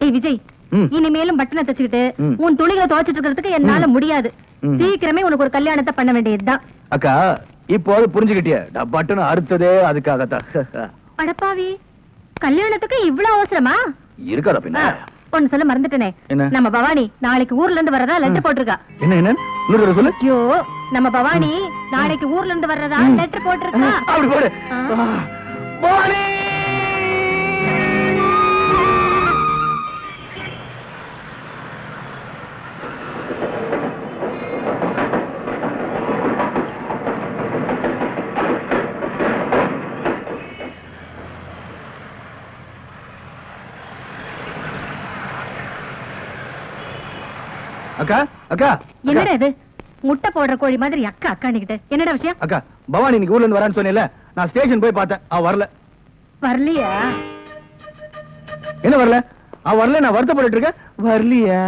ஏய் விஜய், இனிமேலும் பட்டனை தச்சுக்கிட்டு உன் துணிகளை துவைச்சிட்டு இருக்கிறதுக்கு என்னால முடியாது. சீக்கிரமே உனக்கு ஒரு கல்யாணத்தை பண்ண வேண்டியதுதான். அக்கா இப்போ புரிஞ்சுக்கிட்டிய, பட்டனை அறுத்ததே அதுக்காகத்தான். அடப்பாவி, கல்யாணத்துக்கு இவ்வளவு அவசரமா? இருக்காதா பின்ன. ஒன்னு சொல்ல மறந்துட்டேனே, நம்ம பவானி நாளைக்கு ஊர்ல இருந்து வர்றதா லெட்டர் போட்டிருக்கா. என்ன இன்னொரு சொல்லு. ஐயோ, நம்ம பவானி நாளைக்கு ஊர்ல இருந்து வர்றதா லெட்டர் போட்டிருக்கா. அப்படி போடு. பவானி அக்கா அக்கா என்னடா இது, முட்டை போடுற கோழி மாதிரி அக்கா அக்கானிக்கிட்ட என்னடா விஷயம்? அக்கா பவானி இன்னைக்கு ஊர்ல இருந்து வரான்னு சொன்னேன்ல, நான் ஸ்டேஷன் போய் பார்த்தேன், அவ வரல. வரலையா? என்ன வரல? அவ வரல, நான் வருத்தப்பட்டு இருக்கேன். வரலையா?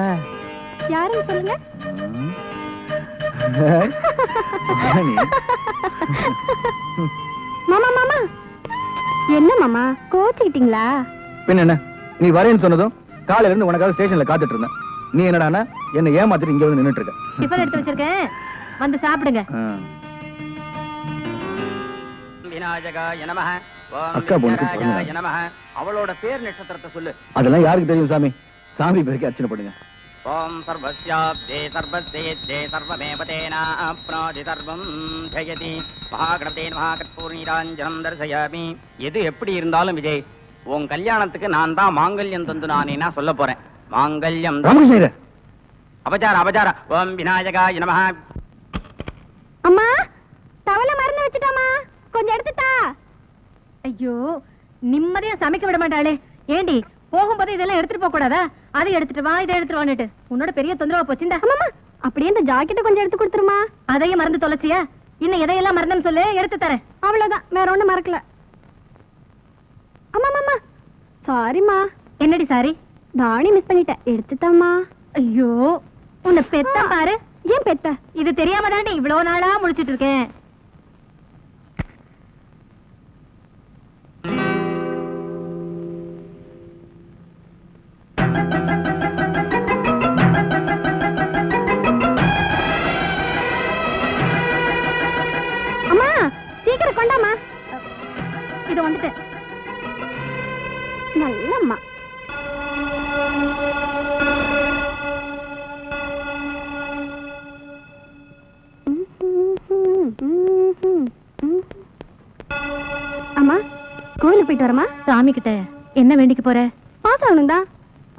யாரும் சொல்லுங்க. மாமா மாமா, என்ன மாமா கோச்சிக்கிட்டீங்களா? பின்ன என்ன, நீ வரேன்னு சொன்னதும் காலையில இருந்து உனக்காக ஸ்டேஷன்ல காத்துட்டு இருந்தேன். நீ என்னடானா என்ன ஏமாத்திட்டு இங்க வந்து நின்னுட்டு இருக்க. டிஃபன் எடுத்து வச்சிருக்கேன், வந்து சாப்பிடுங்க. விநாயகாய நமஹ. அக்கா பொண்ணுக்கு நமஹ. அவளோட பேர் நட்சத்திரத்தை சொல்லு. அதெல்லாம் யாருக்கு தெரியும் சாமி? சாமி பேருக்கு அர்ச்சனை பண்ணுங்க. ஓம் சர்வஸ்யாப்தே சர்வஸ்தேத்யே சர்வமேவதேனா அப்ராதி சர்வம் ஜெயதி. மகாகணபதேன் மகாகற்பூர்ணீராஞ்சனம் தரிசயாமி. எது எப்படி இருந்தாலும் விஜய், உன் கல்யாணத்துக்கு நான் தான் மாங்கல்யம் தந்து நானேனா சொல்ல போறேன். மாங்கல்யம் அபச்சார அபச்சார. ஓம் விநாயகாய நமஹ. அம்மா, தவளை மறந்து வச்சுட்டாமா, கொஞ்சம் எடுத்துட்டா. ஐயோ, நிம்மதியா சமைக்க விட மாட்டாளே. ஏண்டி போகும்போது இதெல்லாம் எடுத்துட்டு போக கூடாதா? அதை எடுத்துட்டு வா, இதை எடுத்துட்டு வான்னுட்டு உன்னோட பெரிய தொந்தரவா போச்சுண்டா. அம்மா, அப்படியே இந்த ஜாக்கெட்டை கொஞ்சம் எடுத்து கொடுத்துருமா. அதையும் மறந்து தொலைச்சியா? இன்னும் எதையெல்லாம் மறந்துன்னு சொல்லு, எடுத்து தரேன். அவ்வளவுதான், வேற ஒண்ணும் மறக்கல. அம்மா மாமா, சாரிமா. என்னடி சாரி? தாடி மிஸ் பண்ணிட்டேன், எடுத்துட்டாமா. ஐயோ, உன்னை பெத்த பாரு. ஏன் பெத்த? இது தெரியாம தானே இவ்வளவு நாளா முடிச்சிட்டு இருக்கேன். அம்மா, சீக்கிரம் கொண்டாமா. இது வந்துட்டேன். நல்லம்மா. அம்மா, கோயிலுக்கு போயிட்டு வரமா? சாமி கிட்ட என்ன வேண்டிக்க போற? பாஸ் ஆகணும்டா.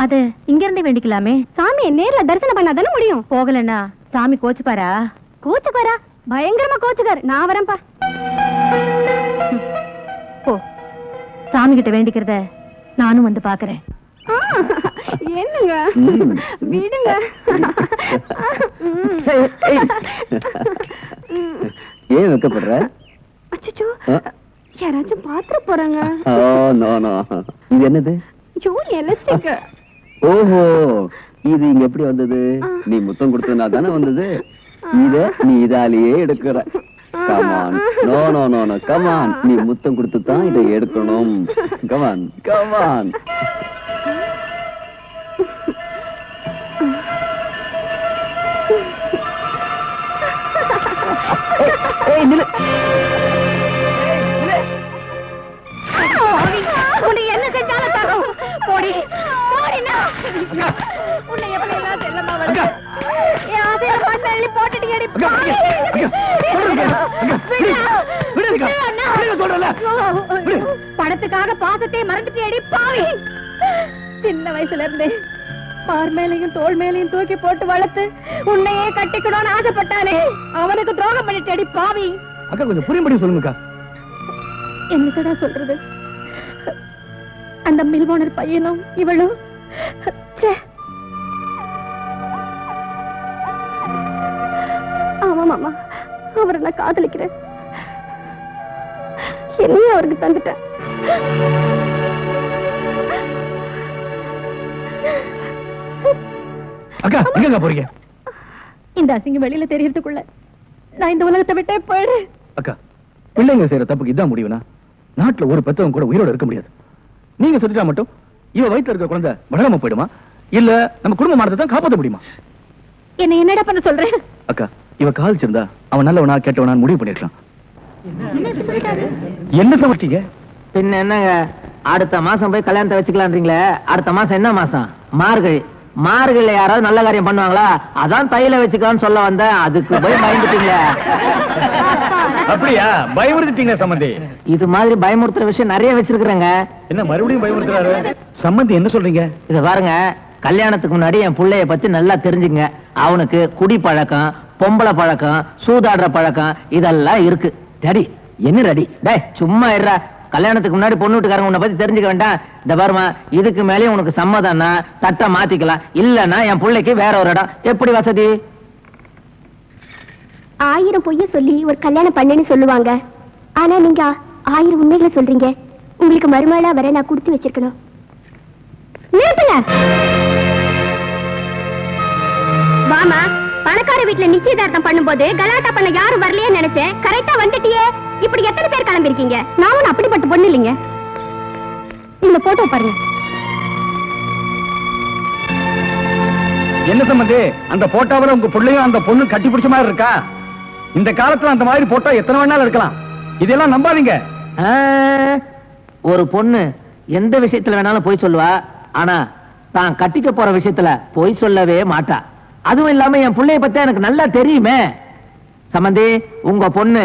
அது இங்க இருந்தே வேண்டிக்கலாமே. சாமியை நேர்ல தரிசனம் பண்ணாதானே முடியும். போகலன்னா சாமி கோச்சுப்பாரா? கோச்சுப்பாரா? பயங்கரமா கோச்சுக்காரு. நான் வரேன்ப்பா. போ, சாமி கிட்ட வேண்டிக்கிறத நானும் வந்து பாக்குறேன். என்னங்க விடுங்க. ஏன் வைக்கப்படுற? அச்சச்சோ, யாராச்சும் பாத்துற போறாங்க. இது என்னது? எலஸ்டிக். ஓஹோ, இது இங்க எப்படி வந்தது? நீ முத்தம் கொடுத்ததுனா தானே வந்தது. இத நீ இதாலேயே எடுக்கிற. Come on. No no no no, come on. நீ முத்தம் கொடுத்து தான் இதை எடுக்கணும். Come on come on. உன்னை என்ன செஞ்சாலும் தரும். போடி போடினா. உன்னை எப்படி எல்லாம் செல்லமா வருது. என் ஆசையில மண்ணை அள்ளி போட்டுட்டு எடி. படத்துக்காக பாசத்தை மறந்துட்டு எடி பாவி. சின்ன வயசுல இருந்து பார் மேலையும் தோல் மேலையும் தூக்கி போட்டு வளர்த்து உன்னையே கட்டிக்கணும்னு ஆசைப்பட்டானே, அவனுக்கு துரோகம் பண்ணிட்டு அடி பாவி. அக்கா கொஞ்சம் புரியும்படி சொல்லுங்கக்கா. என்னடா சொல்றது? அந்த மில் ஓனர் பையனும் இவளும் மாமா, அவரை நான் காதலிக்கிறேன். என்னையும் அவருக்கு தந்துட்டேன். அக்கா எங்க போறீங்க? இந்த அசிங்கம் வெளியில தெரியறதுக்குள்ள நான் இந்த உலகத்தை விட்டே போயிடு. அக்கா, பிள்ளைங்க செய்யற தப்புக்கு இதான் முடிவுனா நாட்டுல ஒரு பெத்தவங்க கூட உயிரோட இருக்க முடியாது. நீங்க சொல்லிட்டா மட்டும் இவ வயித்துல இருக்க குழந்தை வளராம போயிடுமா? இல்ல நம்ம குடும்பமானதை தான் காப்பாற்ற முடியுமா? என்ன என்னடா பண்ண சொல்றேன்? அக்கா, இவ காதலிச்சிருந்தா அவன் நல்லவனா கெட்டவனா முடிவு பண்ணிருக்கலாம். என்ன சமைச்சீங்க? பின்ன என்னங்க, அடுத்த மாசம் போய் கல்யாணத்தை வச்சுக்கலான்றீங்களே, அடுத்த மாசம் என்ன மாசம்? மார்கழி. மார்கழில யாராவது நல்ல காரியம் பண்ணுவாங்களா? அதான் தையில வச்சுக்கலாம்னு சொல்ல வந்தேன், அதுக்கு போய் பயந்துட்டீங்க. அப்படியா? பயமுறுத்திட்டீங்க சம்பந்தி. இது மாதிரி பயமுறுத்துற விஷயம் நிறைய வச்சிருக்கிறேங்க. என்ன மறுபடியும் பயமுறுத்துறாரு? சம்பந்தி என்ன சொல்றீங்க? இத பாருங்க, கல்யாணத்துக்கு முன்னாடி என் புள்ளைய பத்தி நல்லா தெரிஞ்சுங்க. அவனுக்கு குடி பழக்கம், பொம்பளை பழக்கம், சூதாடுற பழக்கம் இதெல்லாம் இருக்கு. ரெடி என்ன ரெடி? டேய் சும்மா இருடா. கல்யாணத்துக்கு முன்னாடி பொண்ணு வீட்டுக்காரங்க உன்னை பத்தி தெரிஞ்சுக்க வேண்டாம். இந்த பாருமா, இதுக்கு மேலே உனக்கு சம்மதம்னா தட்டை மாத்திக்கலாம், இல்லன்னா என் பிள்ளைக்கு வேற ஒரு இடம். எப்படி வசதி? 1000 பொய்ய சொல்லி ஒரு கல்யாணம் பண்ணுன்னு சொல்லுவாங்க. ஆனா நீங்க 1000 உண்மைகளை சொல்றீங்க. உங்களுக்கு மருமகளா வர நான் கொடுத்து வச்சிருக்கணும். நிறுத்துங்க. வாமா, பணக்கார வீட்டுல நிச்சயதார்த்தம் பண்ணும்போது கலாட்டா பண்ண யாரும் வரலையே நினைச்சேன். கரெக்டா வந்துட்டியே. இப்படி எத்தனை பேர் கிளம்பிருக்கீங்க? நான் ஒன்னும் அப்படிப்பட்ட பொண்ணு இல்லைங்க. இந்த போட்டோ பாருங்க. என்ன சம்பந்தி, அந்த போட்டோவில் உங்க பிள்ளையும் அந்த பொண்ணு கட்டி பிடிச்ச மாதிரி இருக்கா? இந்த காலத்துல அந்த மாதிரி போட்டோ எத்தனை வேணாலும் இருக்கலாம். இதெல்லாம் நம்பாதீங்க. ஒரு பொண்ணு எந்த விஷயத்துல வேணாலும் போய் சொல்லுவா, ஆனா தான் கட்டிக்க போற விஷயத்துல போய் சொல்லவே மாட்டா. அதுவும் இல்லாம என் பிள்ளைய பத்தி எனக்கு நல்லா தெரியுமே. சம்பந்தி, உங்க பொண்ணு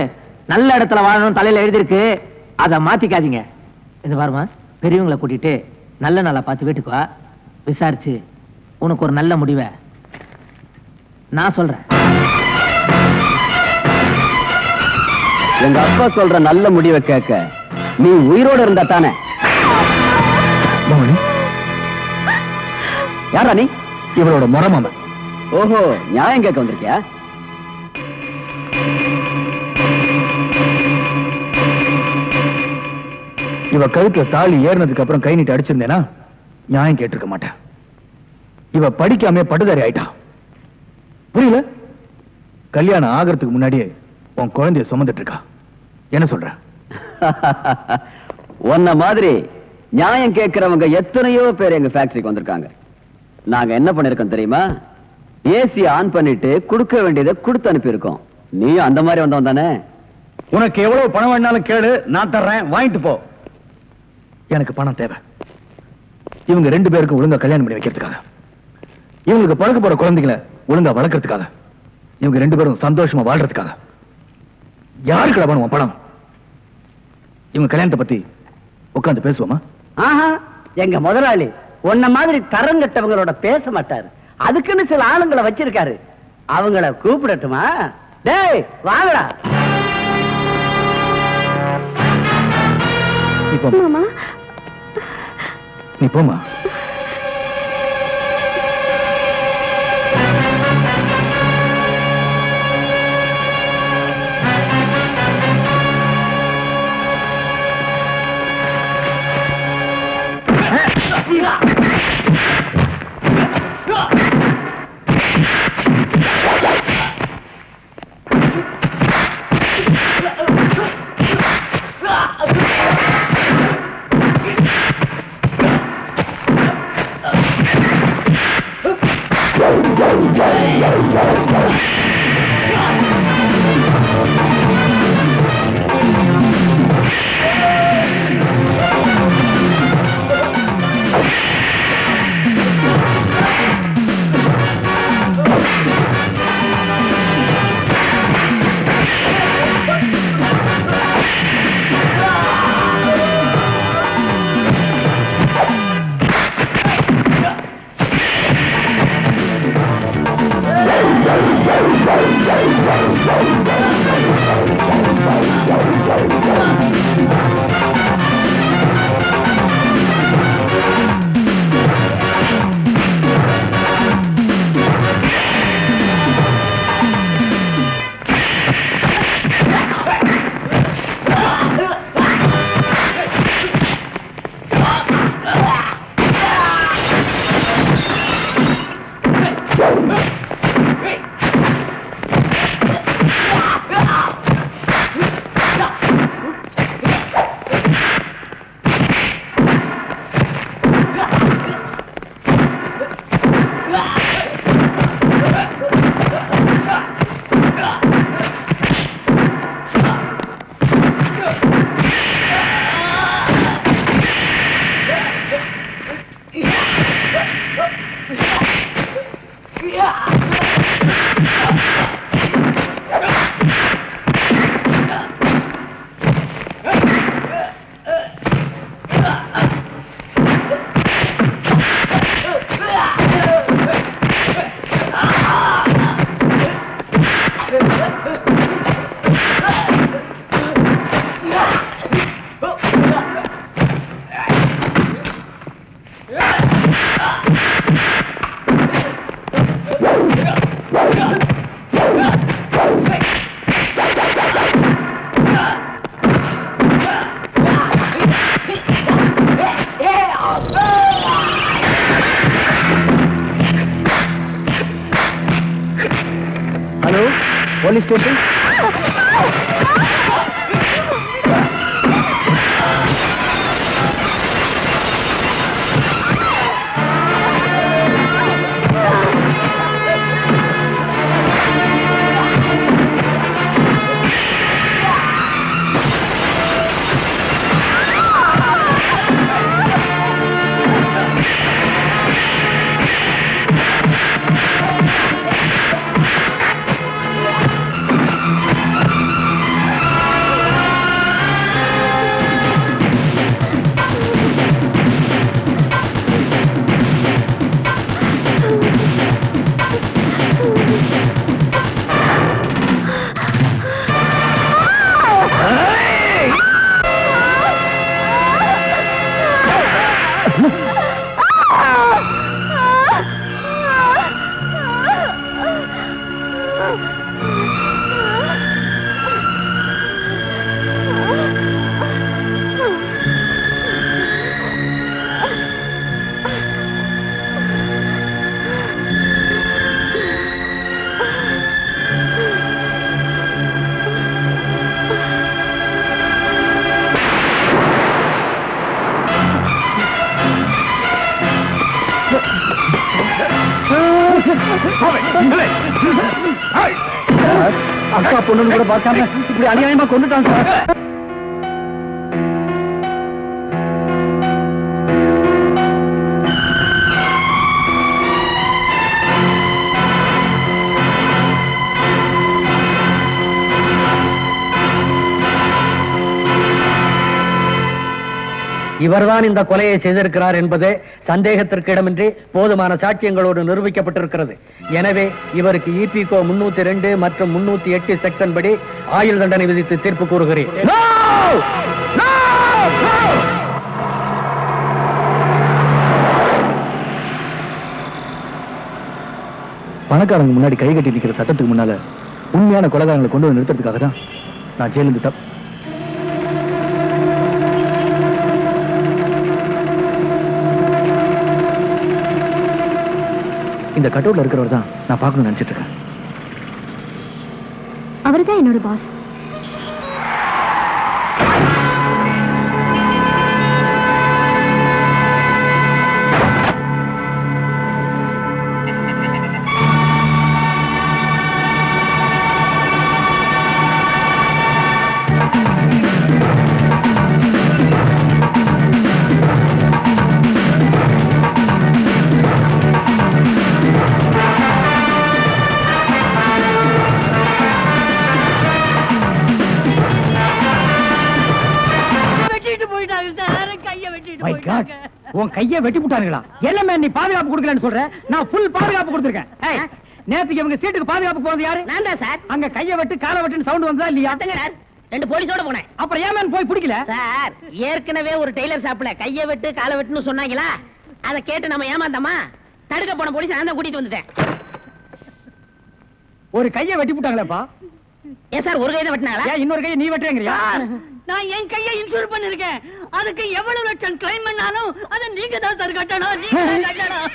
நல்ல இடத்துல வாழணும் தலையில எழுதிருக்கு, அதை மாத்திக்காதீங்க. இது பாருமா, பெரியவங்களை கூட்டிட்டு நல்ல நாளா பார்த்து வீட்டுக்கு வா. விசாரிச்சு உனக்கு ஒரு நல்ல முடிவை நான் சொல்றேன். எங்க அப்பா சொல்ற நல்ல முடிவை கேட்க நீ உயிரோட இருந்தா தானே. யாரா நீ? இவளோட முறமாமன். ஓஹோ, நியாயம் கேட்க வந்திருக்கியா? இவ கழுத்துல தாலி ஏறினதுக்கு அப்புறம் கை நீட்டி அடிச்சிருந்தேனா நியாயம் கேட்டிருக்க மாட்டேன். இவ படிக்காம படுதாரி ஆயிட்டா. புரியல? கல்யாணம் ஆகிறதுக்கு முன்னாடியே உன் குழந்தைய சுமந்துட்டு இருக்கா. என்ன சொல்ற? உன்ன மாதிரி நியாயம் கேட்கிறவங்க எத்தனையோ பேர் எங்க ஃபேக்டரிக்கு வந்திருக்காங்க. நாங்க என்ன பண்ணிருக்கோம் தெரியுமா? ஏசி ஆன் பண்ணிட்டு கொடுக்க வேண்டியதை கொடுத்து அனுப்பியிருக்கோம். நீ அந்த மாதிரி வந்தவன் தானே? உனக்கு எவ்வளவு பணம் வேணாலும் கேளு, நான் தர்றேன், வாங்கிட்டு போ. எனக்கு பணம் தேவை. இவங்க 2 பேருக்கும் ஒழுங்கா கல்யாணம் பண்ணி வைக்கிறதுக்காக, இவங்களுக்கு பழக்க போற குழந்தைகளை ஒழுங்கா வளர்க்கறதுக்காக, இவங்க 2 பேரும் சந்தோஷமா வாழ்றதுக்காக. யாருக்கு வேணும் பணம்? இவங்க கல்யாணத்தை பத்தி உட்கார்ந்து பேசுவோமா? ஆஹா, எங்க முதலாளி உன்ன மாதிரி தரம் கட்டவங்களோட பேச மாட்டாரு. அதுக்குன்னு சில ஆளுங்களை வச்சிருக்காரு. அவங்கள கூப்பிடட்டுமா? டேய் வாங்கடா. மாமா, நீ போமா. Police station. அக்கா பொண்ணு கூட பார்க்காம இப்படி அநியாயமா கொண்டுட்டான் சார். இவர்தான் இந்த கொலையை செய்திருக்கிறார் என்பது சந்தேகத்திற்கு இடமின்றி போதுமான சாட்சியங்களோடு நிரூபிக்கப்பட்டிருக்கிறது. எனவே இவருக்கு இபிகோ 302 மற்றும் 308 செக்ஷன் படி ஆயுள் தண்டனை விதித்து தீர்ப்பு கூறுகிறேன். பணக்காரங்க முன்னாடி கை கட்டி நிற்கிற சட்டத்துக்கு முன்னால உண்மையான கொலைகாரங்களை கொண்டு வந்து நிறுத்துறதுக்காக தான் நான் ஜெயிலிருந்து இந்த கட்டவுட்ல இருக்கிறவர் தான் நான் பார்க்கணும்னு நினைச்சிட்டு இருக்கேன். அவர்தான் என்னோட பாஸ். உன் கையை வெட்டி விட்டானுங்களா? எல்லாமே நீ பாதுகாப்பு கொடுக்கலன்னு சொல்ற, நான் ஃபுல் பாதுகாப்பு கொடுத்திருக்கேன். நேத்துக்கு இவங்க சீட்டுக்கு பாதுகாப்பு போறது யாரு? நான் தான் சார். அங்க கையை வெட்டு காலை வெட்டுன்னு சவுண்ட் வந்ததா இல்லையா? ரெண்டு போலீஸோட போனேன். அப்புறம் ஏன் போய் பிடிக்கல சார்? ஏற்கனவே ஒரு டெய்லர் ஷாப்ல கையை வெட்டு காலை வெட்டுன்னு சொன்னாங்களா, அதை கேட்டு நம்ம ஏமாந்தோமா? தடுக்க போன போலீஸ் நான் தான் கூட்டிட்டு வந்துட்டேன். ஒரு கையை வெட்டி விட்டாங்களேப்பா. ஏன் சார் ஒரு கையை வெட்டினாங்களா? இன்னொரு கையை நீ வெட்டுறீங்கறியா? நான் என் கையை இன்சூர் பண்ணிருக்கேன். அதுக்கு எவ்வளவு லட்சம் கிளைம் பண்ணாலும் அதை நீங்க தான் சார் கட்டணும். நீங்க தான் கட்டணும்.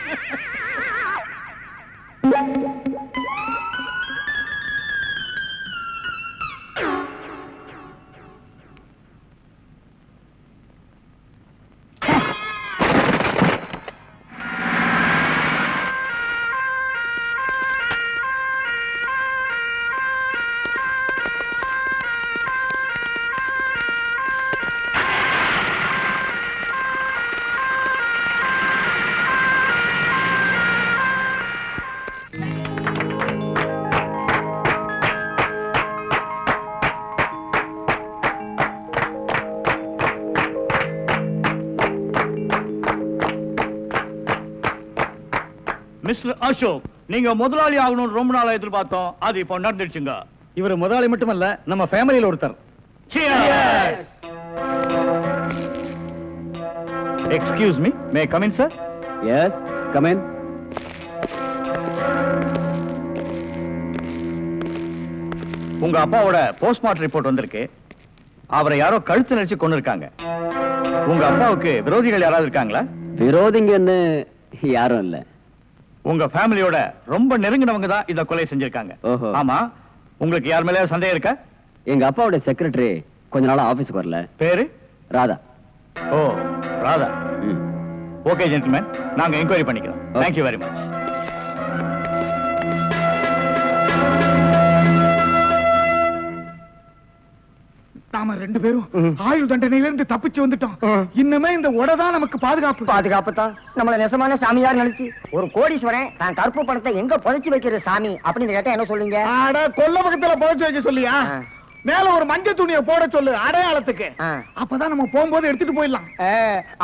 மிஸ்டர் அசோக், நீங்க முதலாளி ஆகணும்னு ரொம்ப நாளா எதிர்பார்த்தோம். அது இப்போ நடந்துடுச்சுங்க. இவர் முதலாளி மட்டுமல்ல, நம்ம ஃபேமிலியில ஒருத்தர். Excuse me, may come in sir? Yes, come in. உங்க அப்பாவோட போஸ்ட்மார்ட்டம் ரிப்போர்ட் வந்திருக்கு. அவரை யாரோ கழுத்து நெரிச்சு கொண்டு இருக்காங்க. உங்க அப்பாவுக்கு விரோதிகள் யாராவது இருக்காங்களா? விரோதிங்கன்னு யாரும் இல்ல. உங்க ஃபேமிலியோட ரொம்ப நெருங்கினவங்க தான் இத கொலை செஞ்சிருக்காங்க. ஓஹோ. ஆமா, உங்களுக்கு யார் மேல சந்தேகம் இருக்கா? எங்க அப்பாவுடைய செக்ரட்டரி கொஞ்ச நாளா ஆபீஸ்க்கு வரல. பேரு ராதா. ஓ, ராதா. ம். ஓகே ஜென்டில்மேன், நாங்க என்கொயரி பண்ணிக்கிறோம். Thank you very much. நாம 2 பேரும் ஆயுள் தண்டனையிலிருந்து தப்பிச்சு வந்துட்டோம். இன்னுமே இந்த உடதான் நமக்கு பாதுகாப்பு. பாதுகாப்பு தான். நம்மள நெசமான சாமியார் நினைச்சு ஒரு கோடீஸ்வரன் தான் கருப்பு பணத்தை எங்க புதைச்சு வைக்கிற சாமி அப்படின்னு கேட்டா என்ன சொல்லுங்க? அட கொல்ல பக்கத்துல புதைச்சு வைக்க சொல்லியா? மேல ஒரு மஞ்சள் துணியை போட சொல்லு அடையாளத்துக்கு. அப்பதான் நம்ம போகும்போது எடுத்துட்டு போயிடலாம்.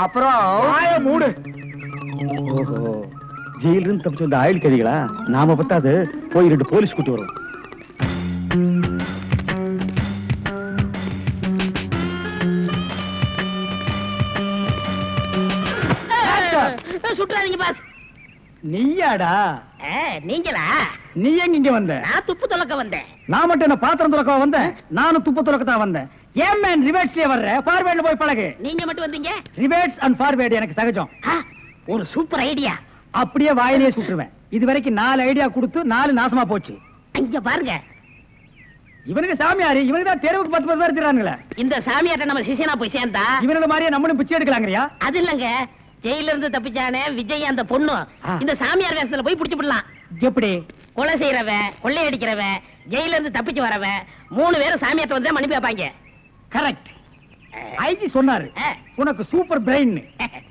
அப்புறம் வாய மூடு. ஓஹோ, ஜெயில இருந்து தப்பிச்சு வந்த ஆயுள் கைதிகளா? நாம பத்தாது போய் 2 போலீஸ் கூட்டி வரும். சுற்றாதீங்க பாஸ். நீயாடா? நீங்களா? நீ எங்க இங்க வந்த? நான் துப்பு துலக்க வந்தேன். நான் மட்டும் என்ன பாத்திரம் துலக்க வந்தேன்? நானும் துப்பு துலக்க தான் வந்தேன். ஏன் மேன் ரிவர்ஸ்லயே வர்ற? ஃபார்வேர்ட்ல போய் பழகு. நீங்க மட்டும் வந்தீங்க? ரிவர்ஸ் அண்ட் ஃபார்வேர்ட் எனக்கு சகஜம். ஒரு சூப்பர் ஐடியா. அப்படியே வாயிலேயே சுட்டுருவேன். இது வரைக்கும் 4 ஐடியா கொடுத்து 4 நாசமா போச்சு. இங்க பாருங்க, இவனுக்கு சாமியாரு, இவனுக்கு தான் தெருவுக்கு 10 பேர் இருக்கிறானுங்களே. இந்த சாமியார்ட்ட நம்ம சிஷியனா போய் சேர்ந்தா இவனோட மாதிரியே நம்மளும் பிச்சை எடுக்கலாங்கறியா? அது இல்லங்க, ஜெயில இருந்து தப்பிச்சானே விஜய் அந்த பொண்ணு இந்த சாமியார் வேஷத்துல போய் புடிச்சு விடலாம். எப்படி? கொலை செய்யறவன், கொள்ளையடிக்கிறவன், ஜெயில இருந்து தப்பிச்சு வரவன் 3 பேரும் சாமியார்ட்ட வந்து மன்னிப்பு வைப்பாங்க. கரெக்ட். ஐஜி சொன்னாரு உனக்கு சூப்பர் பிரெயின்.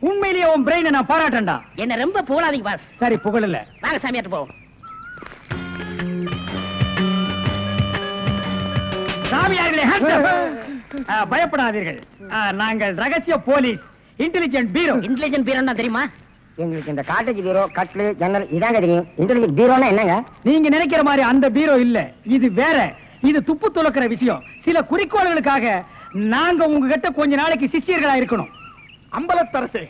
உண்மையிலேயே உன் பிரெயினை நான் பாராட்டேன்டா. என்ன ரொம்ப புகழாதீங்க பாஸ். சரி, புகழல. வாங்க சாமியார்ட்ட போவோம். சாமியார்களே, பயப்படாதீர்கள். நாங்கள் ரகசிய போலீஸ், இன்டெலிஜென்ட் பீரோ. இன்டெலிஜென்ட் பீரோன்னா தெரியுமா? எங்களுக்கு இந்த காட்டேஜ் பீரோ, கட்லு, ஜன்னல் இதாங்க தெரியும். இன்டெலிஜென்ட் பீரோனா என்னங்க? நீங்க நினைக்கிற மாதிரி அந்த பீரோ இல்ல, இது வேற. இது துப்பு துலக்கிற விஷயம். சில குறிக்கோள்களுக்காக நாங்க உங்ககிட்ட கொஞ்ச நாளைக்கு சிஷ்யர்களா இருக்கணும். அம்பலத்தரசே,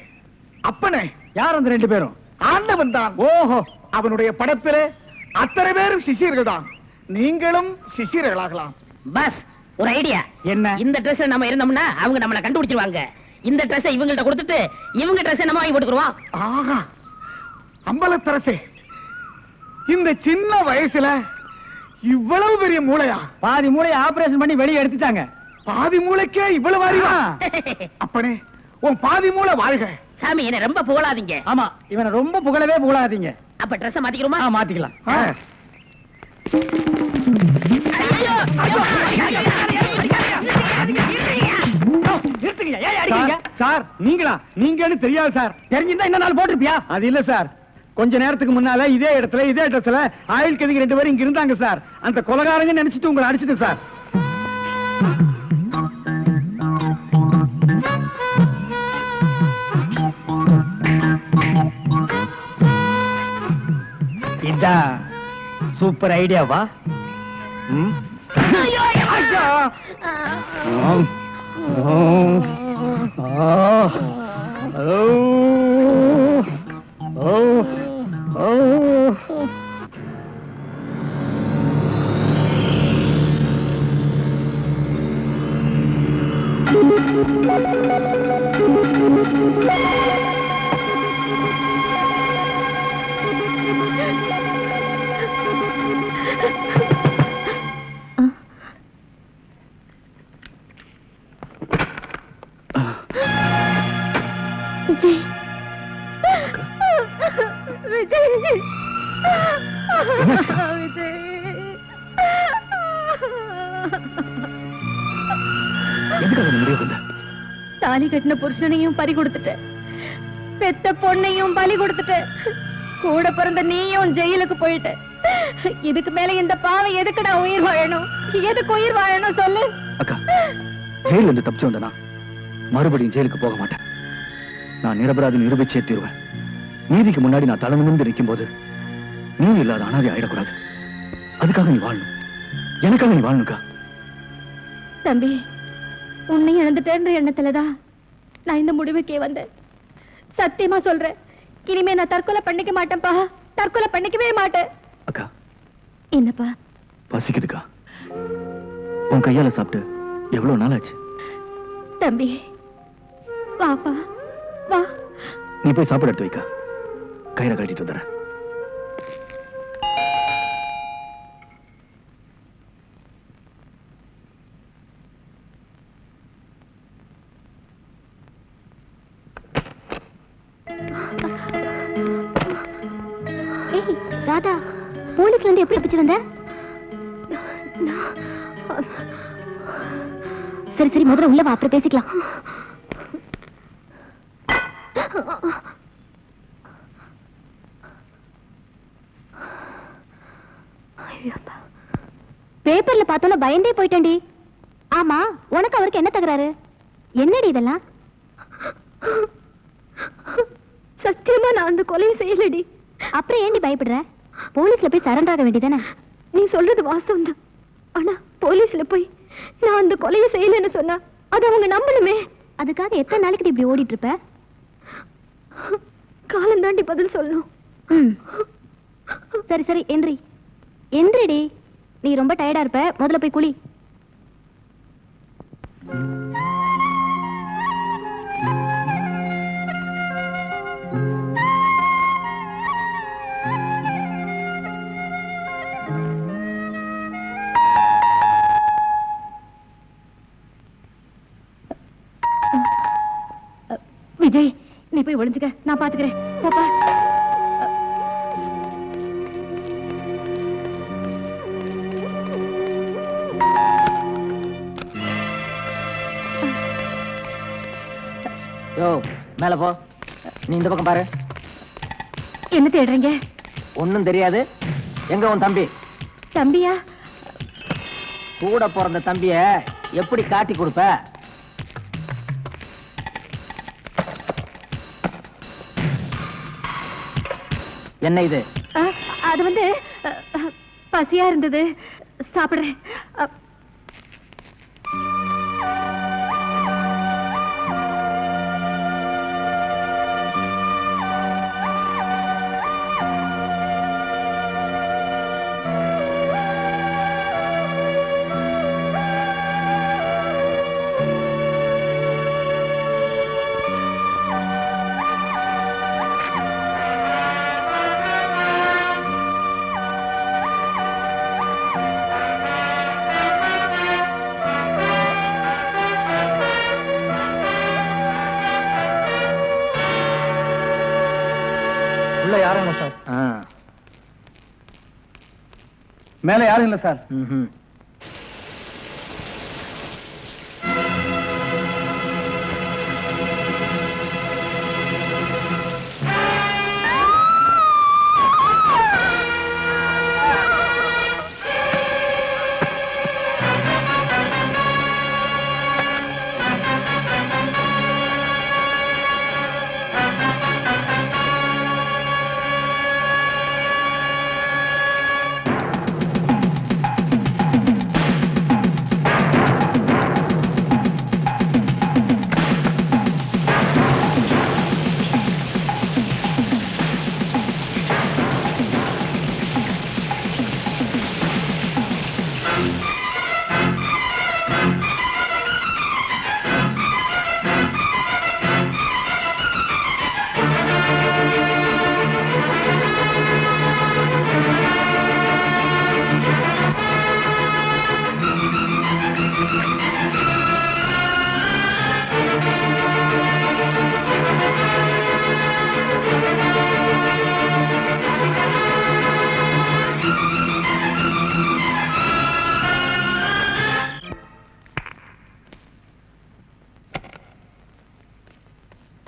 அப்பனே, யார் அந்த 2 பேரும்? ஆண்டவன் தான். ஓஹோ, அவனுடைய படத்திலே அத்தனை பேரும் சிஷ்யர்கள் தான். நீங்களும் சிஷ்யர்களாகலாம். பாஸ், ஒரு ஐடியா. என்ன? இந்த ட்ரெஸ் நம்ம இருந்தோம்னா அவங்க நம்மள கண்டுபிடிச்சிருவாங்க. இந்த ட்ரெஸ் இவங்கள்ட்ட கொடுத்துட்டு இவங்க ட்ரெஸ் நம்ம வாங்கி போட்டுக்குறோம். ஆஹா, அம்பலத்தரசே, இந்த சின்ன வயசுல இவ்வளவு பெரிய மூளையா? பாதி மூளையை ஆபரேஷன் பண்ணி வெளியே எடுத்துட்டாங்க. பாதி மூளைக்கே இவ்வளவு அறிவா? அப்பனே, உன் பாதி மூளை வாழ்க. சாமி, என்ன ரொம்ப புகழாதீங்க. ஆமா, இவனை ரொம்ப புகழவே புகழாதீங்க. அப்ப ட்ரெஸ் மாத்திக்கிறோமா? மாத்திக்கலாம். சார், நீங்களா? நீங்கன்னு தெரியாது சார். தெரிஞ்சிருந்தா இந்த நாள் போட்டிருப்பியா? அது இல்ல சார், கொஞ்ச நேரத்துக்கு முன்னால இதே இடத்துல இதே ட்ரெஸ்ல ஆயுள் கைதிகள் 2 பேரும் இங்க இருந்தாங்க சார். அந்த கொலைகாரங்க நினைச்சிட்டு உங்களை அடிச்சிட்டு சார். இதான் சூப்பர் ஐடியாவா? தாலி கட்டின புருஷனையும் பறி கொடுத்துட்ட, பெத்த பொண்ணையும் பலி கொடுத்துட்ட, கூட பிறந்த நீயும் ஜெயிலுக்கு போயிட்ட. இதுக்கு மேல இந்த பாவம் எதுக்குடா உயிர் வாழணும்? எதுக்கு உயிர் வாழணும் சொல்லு? அக்கா, ஜெயில இருந்து தப்பிச்சு வந்தனா மறுபடியும் ஜெயிலுக்கு போக மாட்டேன். நான் நிரபராதி நிரூபிச்சே தீருவேன். நீதிக்கு முன்னாடி நான் தலை நிமிர்ந்து நிற்கும் போது நீ இல்லாத அனாதை ஆயிடக்கூடாது. அதுக்காக நீ வாழணும். எனக்காக நீ வாழணுக்கா. தம்பி, உன்னை இழந்துட்டேன்ற எண்ணத்துலதான் நான் இந்த முடிவுக்கே வந்தேன். சத்தியமா சொல்றேன், இனிமே நான் தற்கொலை பண்ணிக்க மாட்டேன்ப்பா. தற்கொலை பண்ணிக்கவே மாட்டேன். அக்கா, என்னப்பா? பசிக்குதுக்கா. உன் கையால சாப்பிட்டு எவ்வளவு நாள் ஆச்சு? தம்பி, வாப்பா வா. நீ போய் சாப்பாடு எடுத்து வைக்கா. கயிறை கட்டிட்டு வந்துடுறேன். ஏய் ராதா, போலீஸ்ல இருந்து எப்படி தப்பிச்சு வந்த? சரி சரி, முதல்ல உள்ள வா, அப்புறம் பேசிக்கலாம். பேப்பர்ல பார்த்தோன்னா பயந்தே போயிட்டேன்டி. ஆமா, உனக்கு அவருக்கு என்ன தகராறு? என்னடி இதெல்லாம்? சத்தியமா நான் அந்த கொலையை செய்யலடி. அப்புறம் ஏண்டி பயப்படுற? போலீஸ்ல போய் சரண்டர் ஆக வேண்டியதானே? நீ சொல்றது வாஸ்தவம் தான். ஆனா போலீஸ்ல போய் நான் அந்த கொலையை செய்யலன்னு சொன்னா அது அவங்க நம்பணுமே. அதுக்காக எத்தனை நாளைக்கு இப்படி ஓடிட்டு இருப்ப? காலம் தாண்டி பதில் சொல்லணும். சரி சரி, எந்திரி எந்திரிடி. நீ ரொம்ப டயர்டா இருப்ப, முதல்ல போய் குளி. விஜய், நீ போய் ஒளிஞ்சுக்க, நான் பாத்துக்கிறேன். பாப்பா. யோ, மேல போ. நீ இந்த பக்கம் பாரு. என்ன தேடுறீங்க? ஒண்ணும் தெரியாது. எங்க உன் தம்பி? தம்பியா? கூட பிறந்த தம்பிய எப்படி காட்டி கொடுப்ப? என்ன இது? அது வந்து பசியா இருந்தது, சாப்பிடுறேன். உள்ள யாரும் இல்ல சார். மேல யாரும் இல்ல sir.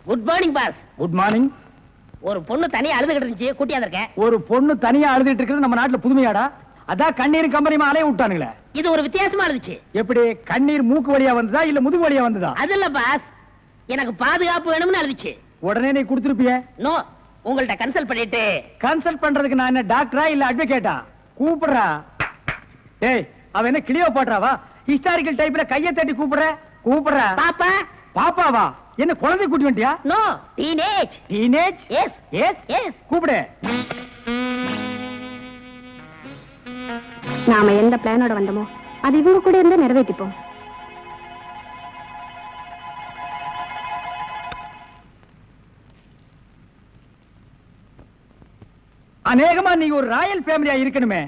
Good morning boss. Good morning. ஒரு பொண்ணு தனியா அழுதுகிட்டு இருந்துச்சு, கூட்டியா இருக்கேன். ஒரு பொண்ணு தனியா அழுதுட்டு இருக்கிறது நம்ம நாட்டுல புதுமையாடா? அதான் கண்ணீர் கம்பெனிமா அலைய விட்டானுங்களே. இது ஒரு வித்தியாசமா அழுதுச்சு. எப்படி? கண்ணீர் மூக்கு வழியா வந்ததா இல்ல முதுகு வழியா வந்ததா? அது இல்ல பாஸ், எனக்கு பாதுகாப்பு வேணும்னு அழுதுச்சு. உடனே நீ கொடுத்துருப்பிய? நோ, உங்கள்ட்ட கன்சல்ட் பண்ணிட்டு. கன்சல்ட் பண்றதுக்கு நான் என்ன டாக்டரா இல்ல அட்வொகேட்டா? கூப்பிடுறா. டேய், அவ என்ன கிளியோ பாட்றாவா? ஹிஸ்டாரிக்கல் டைப்ல கையை தட்டி கூப்பிடுற? கூப்பிடுறா. பாப்பா. பாப்பாவா? என்ன குழந்தை கூட்டி வந்துட்டியா? No, teenage. Teenage? Yes yes yes. கூப்பிடு. நாம எந்த பிளானோட வந்தோமோ அது இவங்க கூட இருந்து நிறைவேற்றிப்போம். அநேகமா நீ ஒரு ராயல் ஃபேமிலியா இருக்கணுமே.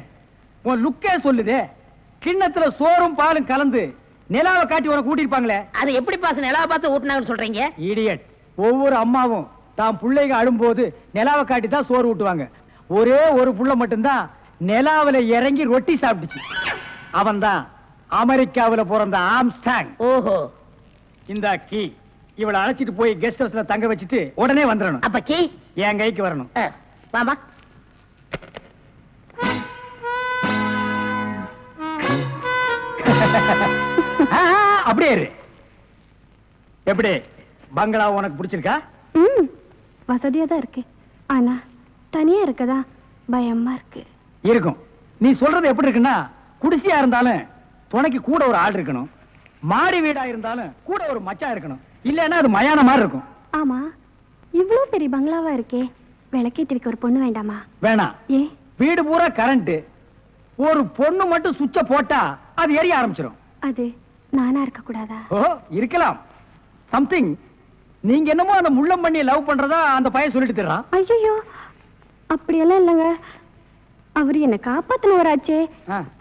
உன் லுக்கே சொல்லுதே. கிண்ணத்துல சோறும் பாலும் கலந்து நிலாவை காட்டி உனக்கு கூட்டிருப்பாங்களே. அது எப்படி பாஸ் நிலாவை பார்த்து ஊட்டினாங்கன்னு சொல்றீங்க? இடியட். ஒவ்வொரு அம்மாவும் தான் பிள்ளைங்க அழும்போது நிலாவை காட்டி தான் சோறு ஊட்டுவாங்க. ஒரே ஒரு புள்ள மட்டும்தான் நிலாவில இறங்கி ரொட்டி சாப்பிட்டுச்சு. அவன்தான் அமெரிக்காவில பிறந்த ஆம்ஸ்டாங். ஓஹோ. இந்த கீ இவளை அழைச்சிட்டு போய் கெஸ்ட் ஹவுஸ்ல தங்க வச்சுட்டு உடனே வந்துடணும். அப்ப கீ என் கைக்கு வரணும். வாமா. அப்படியே இரு. எப்படி பங்களா உனக்கு பிடிச்சிருக்கா? வசதியா தான் இருக்கு. ஆனா தனியா இருக்கதா பயமா இருக்கு. இருக்கும். நீ சொல்றது எப்படி இருக்குன்னா, குடிசையா இருந்தாலும் துணைக்கு கூட ஒரு ஆள் இருக்கணும், மாடி வீடா இருந்தாலும் கூட ஒரு மச்சான் இருக்கணும். இல்லன்னா அது மயான மாதிரி இருக்கும். ஆமா, இவ்வளவு பெரிய பங்களாவா இருக்கே, விளக்கேத்தி வைக்க ஒரு பொண்ணு வேண்டாமா? வேணாம். ஏ, வீடு பூரா கரண்ட், ஒரு பொண்ணு மட்டும் சுவிட்ச போட்டா அது எரிய ஆரம்பிச்சிடும். அது நானா இருக்க கூடாதா? ஓ, இருக்கலாம். சம்திங். நீங்க என்னமோ அந்த முள்ளம் பண்ணி லவ் பண்றதா அந்த பையன் சொல்லிட்டு தர்றான். ஐயோ, அப்படியெல்லாம் இல்லங்க. அவரு என்ன காப்பாத்தினவராச்சே.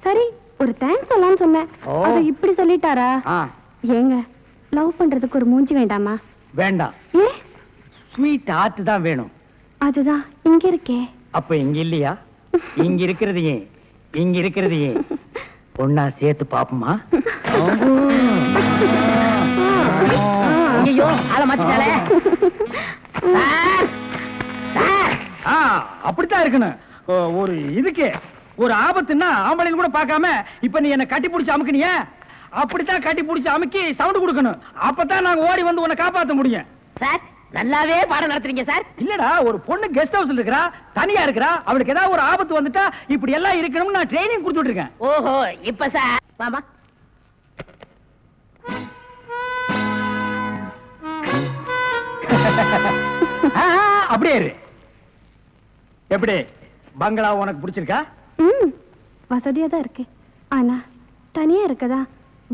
சரி, ஒரு தேங்க்ஸ் சொல்லலாம்னு சொன்னேன். அது இப்படி சொல்லிட்டாரா? ஏங்க, லவ் பண்றதுக்கு ஒரு மூஞ்சி வேண்டாமா? வேண்டாம். ஏ, ஸ்வீட் ஹார்ட் தான் வேணும். அதுதான் இங்க இருக்கே. அப்ப இங்க இல்லையா? இங்க இருக்கிறது ஏன், இங்க இருக்கிறது ஏன் ஒன்னா சேர்த்து பாப்போமா? ஐயோ, ஆள மாத்திட்டாளே. அப்படித்தான் இருக்கணும். ஒரு இதுக்கு ஒரு ஆபத்துன்னா ஆம்பளைன்னு கூட பார்க்காம இப்ப நீ என்ன கட்டி பிடிச்சு அமுக்குனிய, அப்படித்தான் கட்டி பிடிச்சு அமுக்கி சவுண்ட் கொடுக்கணும். அப்பதான் நாங்க ஓடி வந்து உன்னை காப்பாத்த முடியும். சார், நல்லாவே பாடம் நடத்துறீங்க சார். இல்லடா, ஒரு பொண்ணு கெஸ்ட் ஹவுஸ்ல இருக்கறா, தனியா இருக்கறா, அவளுக்கு ஏதாவது ஒரு ஆபத்து வந்துட்டா இப்படி எல்லாம் இருக்கணும்னு நான் ட்ரைனிங் கொடுத்துட்டு இருக்கேன். ஓஹோ, இப்ப சார் வாமா. அப்படியே இரு. எப்படி பங்களா உனக்கு பிடிச்சிருக்கா? வசதியா தான் இருக்கு. ஆனா தனியா இருக்கதா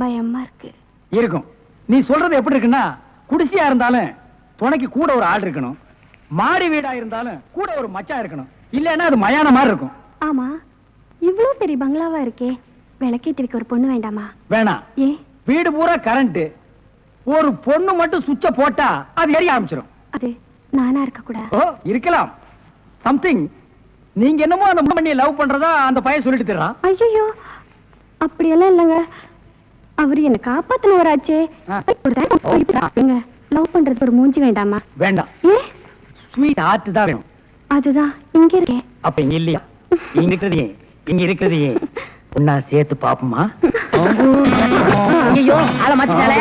பயமா இருக்கு. இருக்கும். நீ சொல்றது எப்படி இருக்குன்னா, குடிசையா இருந்தாலும் துணைக்கு கூட ஒரு ஆள் இருக்கணும், மாடி வீடா இருந்தாலும் கூட ஒரு மச்சான் இருக்கணும். இல்லன்னா அது மயான மாதிரி இருக்கும். ஆமா, இவ்வளவு பெரிய பங்களாவா இருக்கே, விளக்கேத்தி வைக்க ஒரு பொண்ணு வேண்டாமா? வேணாம். ஏ, வீடு பூரா கரண்ட், ஒரு பொண்ணு மட்டும் சுவிட்ச போட்டா அது எரிய ஆரம்பிச்சிடும். அது நானா இருக்க கூடாது. ஓ, இருக்கலாம். சம்திங். நீங்க என்னமோ அந்த பண்ணி லவ் பண்றதா அந்த பையன் சொல்லிட்டு தர்றான். ஐயோ, அப்படியெல்லாம் இல்லங்க. அவரு என்ன காப்பாத்தினவராச்சே. லவ் பண்றது ஒரு மூஞ்சி வேண்டாமா? வேண்டாம். ஏ, ஸ்வீட் ஹார்ட் தான் வேணும். அதுதான் இங்க இருக்கே. அப்ப இங்க இல்லையா? இங்க இருக்கிறது ஏன், இங்க இருக்கிறது ஏன் ஒன்னா சேர்த்து பாப்போமா? ஐயோ, ஆள மாத்திட்டாளே.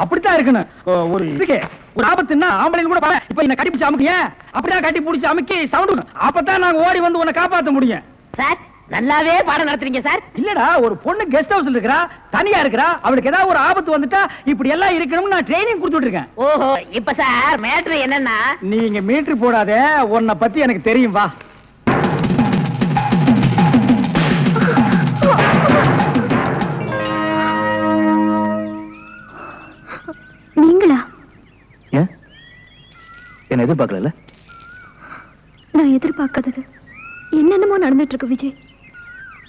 அப்படித்தான் இருக்கணும். ஒரு இதுக்கு ஒரு ஆபத்துன்னா ஆம்பளைன்னு கூட பாரு. இப்ப என்ன கட்டி பிடிச்சு அமுக்கிய, அப்படிதான் கட்டி பிடிச்சு அமுக்கி சவுண்ட், அப்பதான் நாங்க ஓடி வந்து உன்னை காப்பாத்த முடியும். சார், நல்லாவே பாடம் நடத்துறீங்க சார். இல்லடா, ஒரு பொண்ணு கெஸ்ட் ஹவுஸ்ல இருக்கறா, தனியா இருக்கறா, அவளுக்கு ஏதாவது ஒரு ஆபத்து வந்துட்டா இப்படி எல்லாம் இருக்கணும்னு நான் ட்ரைனிங் கொடுத்துட்டு இருக்கேன். ஓஹோ, இப்ப சார் மேட்ரு என்னன்னா, நீங்க மீட்டர் போடாதே, உன்னை பத்தி எனக்கு தெரியும். வா. நீங்களா? ஏன் என்ன எதிர்பார்க்கல? நான் எதிர்பார்க்காதது என்னென்னமோ நடந்துட்டு இருக்கு விஜய்.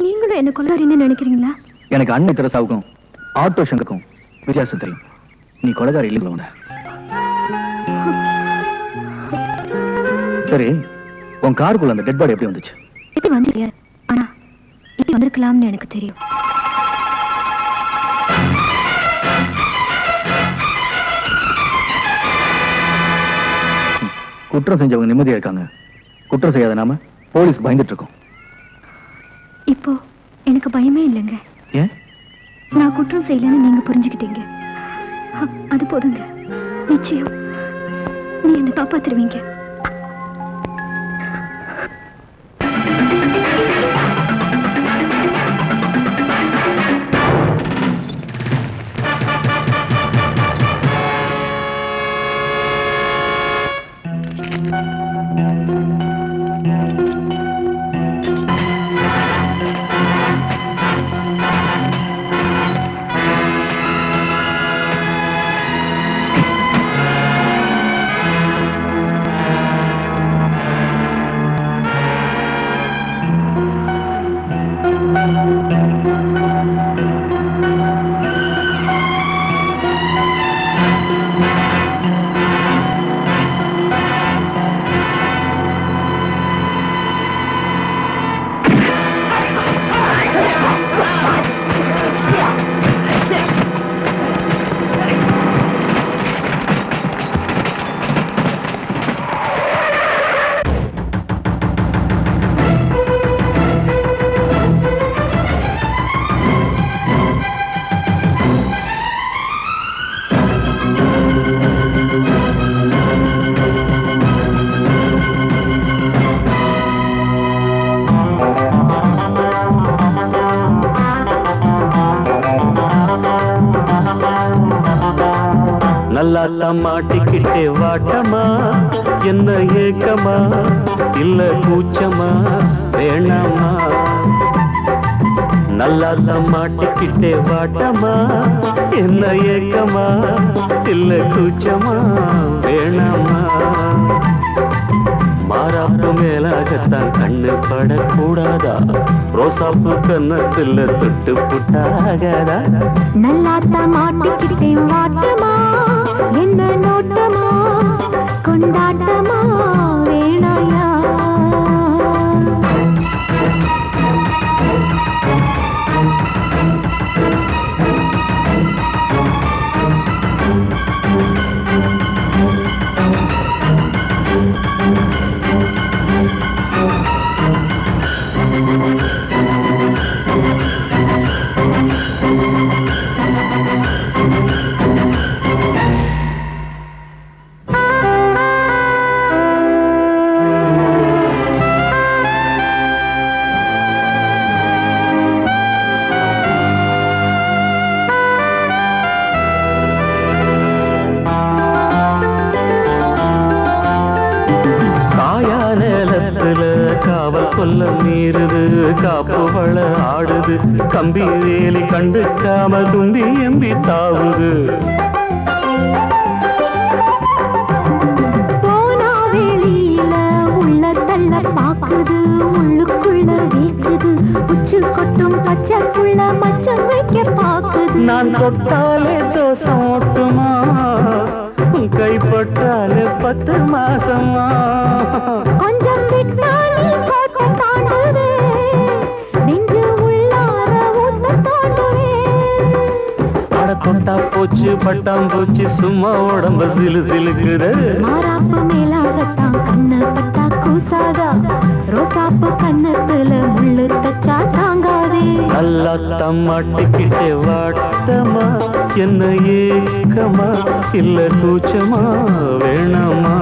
நீங்களும் என்ன கொள்ளாரின்னு நினைக்கிறீங்களா? எனக்கு அன்னை தெரசாவுக்கும் ஆட்டோ சங்கருக்கும் வித்தியாசம் தெரியும். நீ கொலைகாரி இல்லைங்களா? சரி, உன் காருக்குள்ள அந்த டெட் பாடி எப்படி வந்துச்சு? எப்படி வந்து, ஆனா இப்படி வந்திருக்கலாம்னு எனக்கு தெரியும். குற்றம் செஞ்சவங்க நிம்மதியா இருக்காங்க, குற்றம் செய்யாத நாம போலீஸ் பயந்துட்டு இருக்கோம். இப்போ எனக்கு பயமே இல்லைங்க. ஏன்? நான் குற்றம் செய்யலன்னு நீங்க புரிஞ்சுக்கிட்டீங்க. அது போதுங்க. நிச்சயம் நீ என்ன காப்பாத்துருவீங்க. மாட்டிக்கிட்டே வாட்டமா என்ன ஏக்கமா இல்ல கூச்சமா வேணாமா நல்லா மாட்டிக்கிட்டே வாட்டமா என்ன ஏக்கமா இல்ல கூச்சமா வேணாமா மாறாப்பு மேலாகத்தான் கண்ணு படக்கூடாதா ரோசாப்பு கன்னத்துல தொட்டு புட்டாகாதா நல்லாத்தா மாட்டிக்கிட்டே வாட்டமா என்ன நோட்டமா கொண்டாட்டமா வேணாயா மீறுது காப்பு வள ஆடுது கம்பி வேலி கண்டுக்காம தும்பி எம்பி தாவுது போனா வெளியில உள்ள தள்ள பாக்குது உள்ளுக்குள்ள வீக்குது உச்சு கொட்டும் பச்சை புள்ள மச்சம் வைக்க பாக்குது நான் தொட்டாலே தோசம் ஓட்டுமா கைப்பட்டாலே 10 மாசமா கொஞ்சம் விட்டாலே கோட்டை தாண்டுவே நெஞ்சு உள்ளார ஊத்த தாண்டுவே அட தொட்டா போச்சு பட்டாம் போச்சு சும்மா உடம்ப சிலு சிலுக்குது மாறாப்பு மேலாகத்தான் கண்ணு பட்டா கூசாதா ரோசாப்பு கண்ணத்துல முள்ளு தச்சா தாங்காதே நல்லா தம்மாட்டிக்கிட்டே வாட்டமா என்ன ஏக்கமா இல்ல கூச்சமா வேணாமா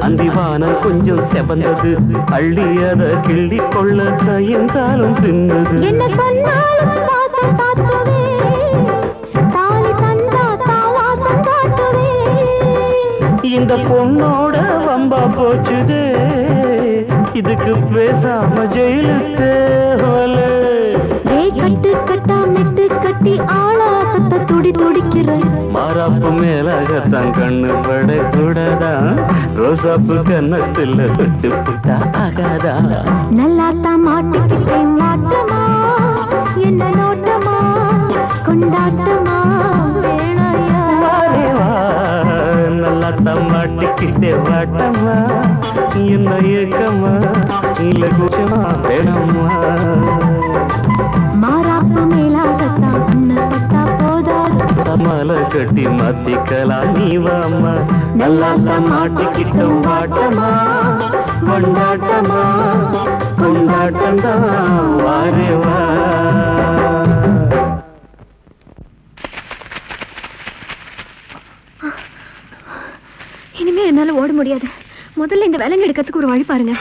அந்திவானம் கொஞ்சம் செவந்தது அள்ளியத கிள்ளி கொள்ள கையங்காலம் தின்னது என்ன சொன்னாலும் வாசம் காட்டுவே தாலி தந்தா தாவாசம் காட்டுவே இந்த பொண்ணோட வம்பா போச்சுதே இதுக்கு பேசாம ஜெயிலுக்கு கட்டு கட்டா மெட்டு கட்டி ஆளாசத்தை துடி துடிக்கிற மாறாப்பு மேலாகத்தான் கண்ணு படக்கூடாதா ரோசாப்பு கன்னத்துல தொட்டு புட்டா ஆகாதா நல்லாத்தான் மாட்டிக்கிட்டே மாட்டமா என்ன நோட்டமா கொண்டாட்டமா வேணாயா நல்லாத்தான் மாட்டிக்கிட்டே வாட்டமா என்ன ஏக்கமா இல்ல கூச்சமா வேணாமா மாறாப்பு மேலாகத்தான் கண்ணு பட்டா போதாது மலை கட்டி மாத்திக்கலாம் நீ வாமா நல்லாத்தான் மாட்டிக்கிட்ட வாட்டமா கொண்டாட்டமா கொண்டாட்டந்தா வாரே வா இனிமே என்னால ஓட முடியாது முதல்ல இந்த விலங்கு எடுக்கிறதுக்கு ஒரு வழி பாருங்க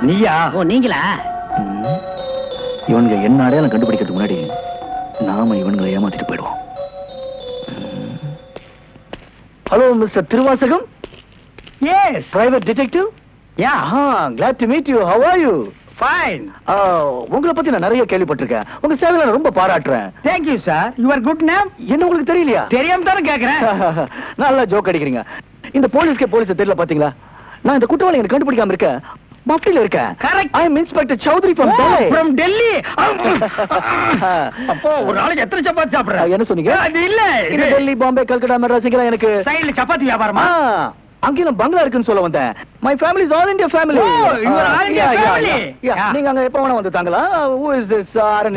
நீயா? ஓ நீங்களா? இவனுங்க என்ன அடையாளம் கண்டுபிடிக்கிறதுக்கு முன்னாடி நாம இவனுங்களை ஏமாத்திட்டு போயிடுவோம். Hello mister Thiruvasagam. Yes, Private detective? yeah, glad to meet you. How are you? Fine. உங்களை பத்தி நான் நிறைய கேள்விப்பட்டிருக்கேன். உங்க சேவையில நான் ரொம்ப பாராட்டுறேன். Thank you sir. Your good name? என்ன உங்களுக்கு தெரியலையா? தெரியாம தானே கேக்குறேன். நல்லா ஜோக் அடிக்கிறீங்க. இந்த போலீஸ் தெரியல பாத்தீங்களா? நான் இந்த குற்றவாளி எனக்கு கண்டுபிடிக்காம இருக்கேன். மஃப்டில இருக்கேன். Correct. I am Inspector Chowdhury from Delhi. From Delhi. அப்போ ஒரு நாளைக்கு எத்தனை சப்பாத்தி சாப்பிடுற? என்ன சொன்னீங்க? அது இல்ல. இந்த டெல்லி, பாம்பே, கல்கட்டா, மெட்ராஸ் இங்கெல்லாம் எனக்கு சைடுல சப்பாத்தி வியாபாரமா? அங்கேயும் பங்களா இருக்குன்னு சொல்ல வந்தேன். My family is all India family. you are all India family. நீங்க அங்க எப்ப வேணா வந்து தாங்களா? Who is this?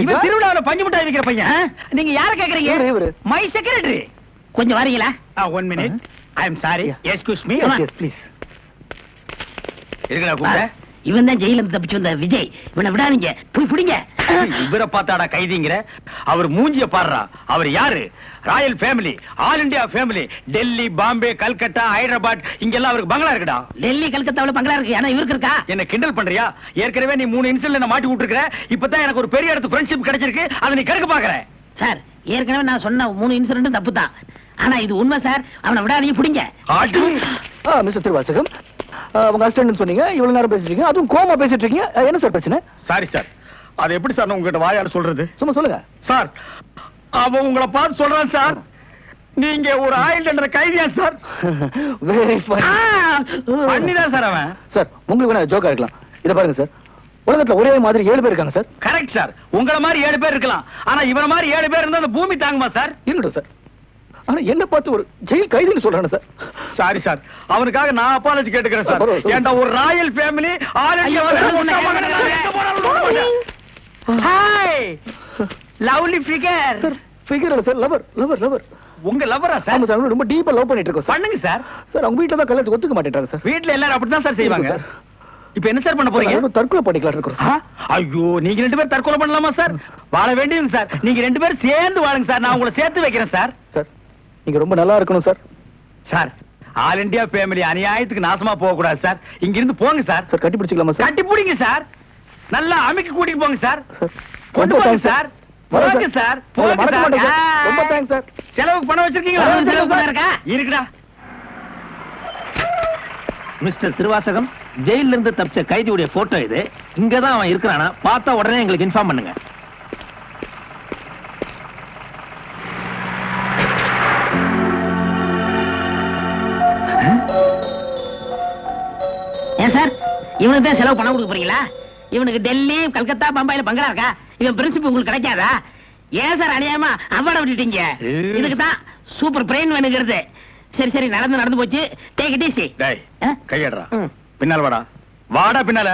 இவன் திருவிழாவுல பஞ்சு மிட்டாய் விக்கிற பையன். நீங்க யார கேக்குறீங்க? இவரு. My secretary. கொஞ்சம் வரீங்களா? 1 minute. I am sorry. Excuse me. Yes, please. இருக்கடா கூப்பிட்ட. இவன் தான் ஜெயில இருந்து தப்பிச்சு வந்த விஜய். இவனை விடாதீங்க, போய் பிடிங்க. இவரை பார்த்தாடா கைதிங்கிற? அவர் மூஞ்சிய பாடுறா. அவர் யாரு? Royal family, all India family. Delhi, Bombay, Calcutta, Hyderabad இங்கெல்லாம் அவருக்கு பங்களா இருக்குடா. டெல்லி கல்கத்தாவுல பங்களா இருக்கு, ஆனா இவருக்கு இருக்கா? என்ன கிண்டல் பண்றியா? ஏற்கனவே நீ 3 இன்சிடென்ட்ல என்ன மாட்டி விட்டுருக்க. இப்பதான் எனக்கு ஒரு பெரிய இடத்து ஃப்ரெண்ட்ஷிப் கிடைச்சிருக்கு. அதை நீ கெடுக்க பாக்குற. சார், ஏற்கனவே நான் சொன்ன 3 இன்சிடென்ட் தப்பு தான். ஆனா இது உண்மை சார். அவனை விடாதீங்க, பிடிங்க. மிஸ்டர் திருவாசகம், உங்க அசிஸ்டன்ட் சொன்னீங்க, இவ்வளவு நேரம் பேசிட்டு இருக்கீங்க, அதுவும் கோமா பேசிட்டு இருக்கீங்க. என்ன சார் பிரச்சனை? Sorry sir. அது எப்படி சார் உங்ககிட்ட வாயால சொல்றது? சும்மா சொல்லுங்க சார். அவன் உங்களை பார்த்து சொல்றான் சார். நீங்க ஒரு ஆயில் தண்டனை கைதியா சார்? Very fun. பண்ணிதான் சார் அவன். சார், உங்களுக்கு வேணா ஜோக்கா இருக்கலாம். இத பாருங்க சார், உலகத்துல ஒரே மாதிரி 7 பேர் இருக்காங்க சார். Correct sir. உங்கள மாதிரி 7 பேர் இருக்கலாம். ஆனா இவர மாதிரி 7 பேர் இருந்தா அந்த பூமி தாங்குமா சார்? இருக்கட்டும் சார். ஆனா என்ன பார்த்து ஒரு ஜெயில் கைதின்னு சொல்றானே சார். Sorry sir. அவனுக்காக நான் அப்பாலஜி கேட்டுக்கிறேன் சார். பரவாயில்ல. ஏண்டா ஒரு Royal family all India hi lovely figure. Sir, figure இல்ல சார், லவர் லவர் லவர். உங்க லவரா சார்? ஆமா சார், ரொம்ப டீப்பா லவ் பண்ணிட்டு இருக்கோம் சார். பண்ணுங்க சார். சார், அவங்க வீட்ல தான் கல்யாணத்துக்கு ஒத்துக்க மாட்டேன்றாங்க சார். வீட்ல எல்லாரும் அப்படிதான் சார் செய்வாங்க. சார், இப்போ என்ன சார் பண்ண போறீங்க? நம்ம தற்கொலை பண்ணிக்கலாம் இருக்கோம் ஆ? சார். ஐயோ, நீங்க 2 பேரும் தற்கொலை பண்ணலாமா சார்? வாழ வேண்டியது சார். நீங்க 2 பேரும் சேர்ந்து வாழுங்க சார். நான் உங்களை சேர்த்து வைக்கிறேன் சார். சார், நீங்க ரொம்ப நல்லா இருக்கணும் sir. Sir, all India family அநியாயத்துக்கு நாசமா போக கூடாது சார். இங்க இருந்து போங்க சார். சார், கட்டி பிடிச்சிக்கலாமா சார்? கட்டி பிடிங்க சார். நல்லா அமுக்கி கூட்டிட்டு போங்க சார். சார், கொண்டு ரொம்ப போங்க thanks சார். வரேன் போங்க சார். உங்களை போங்க மறக்க சார். மாட்டேன் சார். ரொம்ப தேங்க்ஸ் சார். செலவுக்கு பணம் வச்சிருக்கீங்களா? செலவு பணம் இருக்கா? இருக்குடா. மிஸ்டர் திருவாசகம், ஜெயில இருந்து தப்பிச்ச கைதியுடைய போட்டோ இது. இங்கதான் அவன் இருக்கிறானா பார்த்தா உடனே எங்களுக்கு இன்ஃபார்ம் பண்ணுங்க. ஏன் சார், இவனுக்கு தான் செலவு பணம் கொடுக்க போறீங்களா? இவனுக்கு டெல்லி, கல்கத்தா, பம்பாயில பங்களா இருக்கா? இவன் பிரின்சிபல் உங்களுக்கு கிடைக்காதா? ஏன் சார் அநியாயமா அவார்ட விட்டுட்டீங்க? இதுக்கு தான் சூப்பர் பிரெயின் வேணுங்கிறது. சரி சரி, நடந்து போச்சு. Take it easy. டேய், கையடறா. பின்னால வாடா. வாடா பின்னால.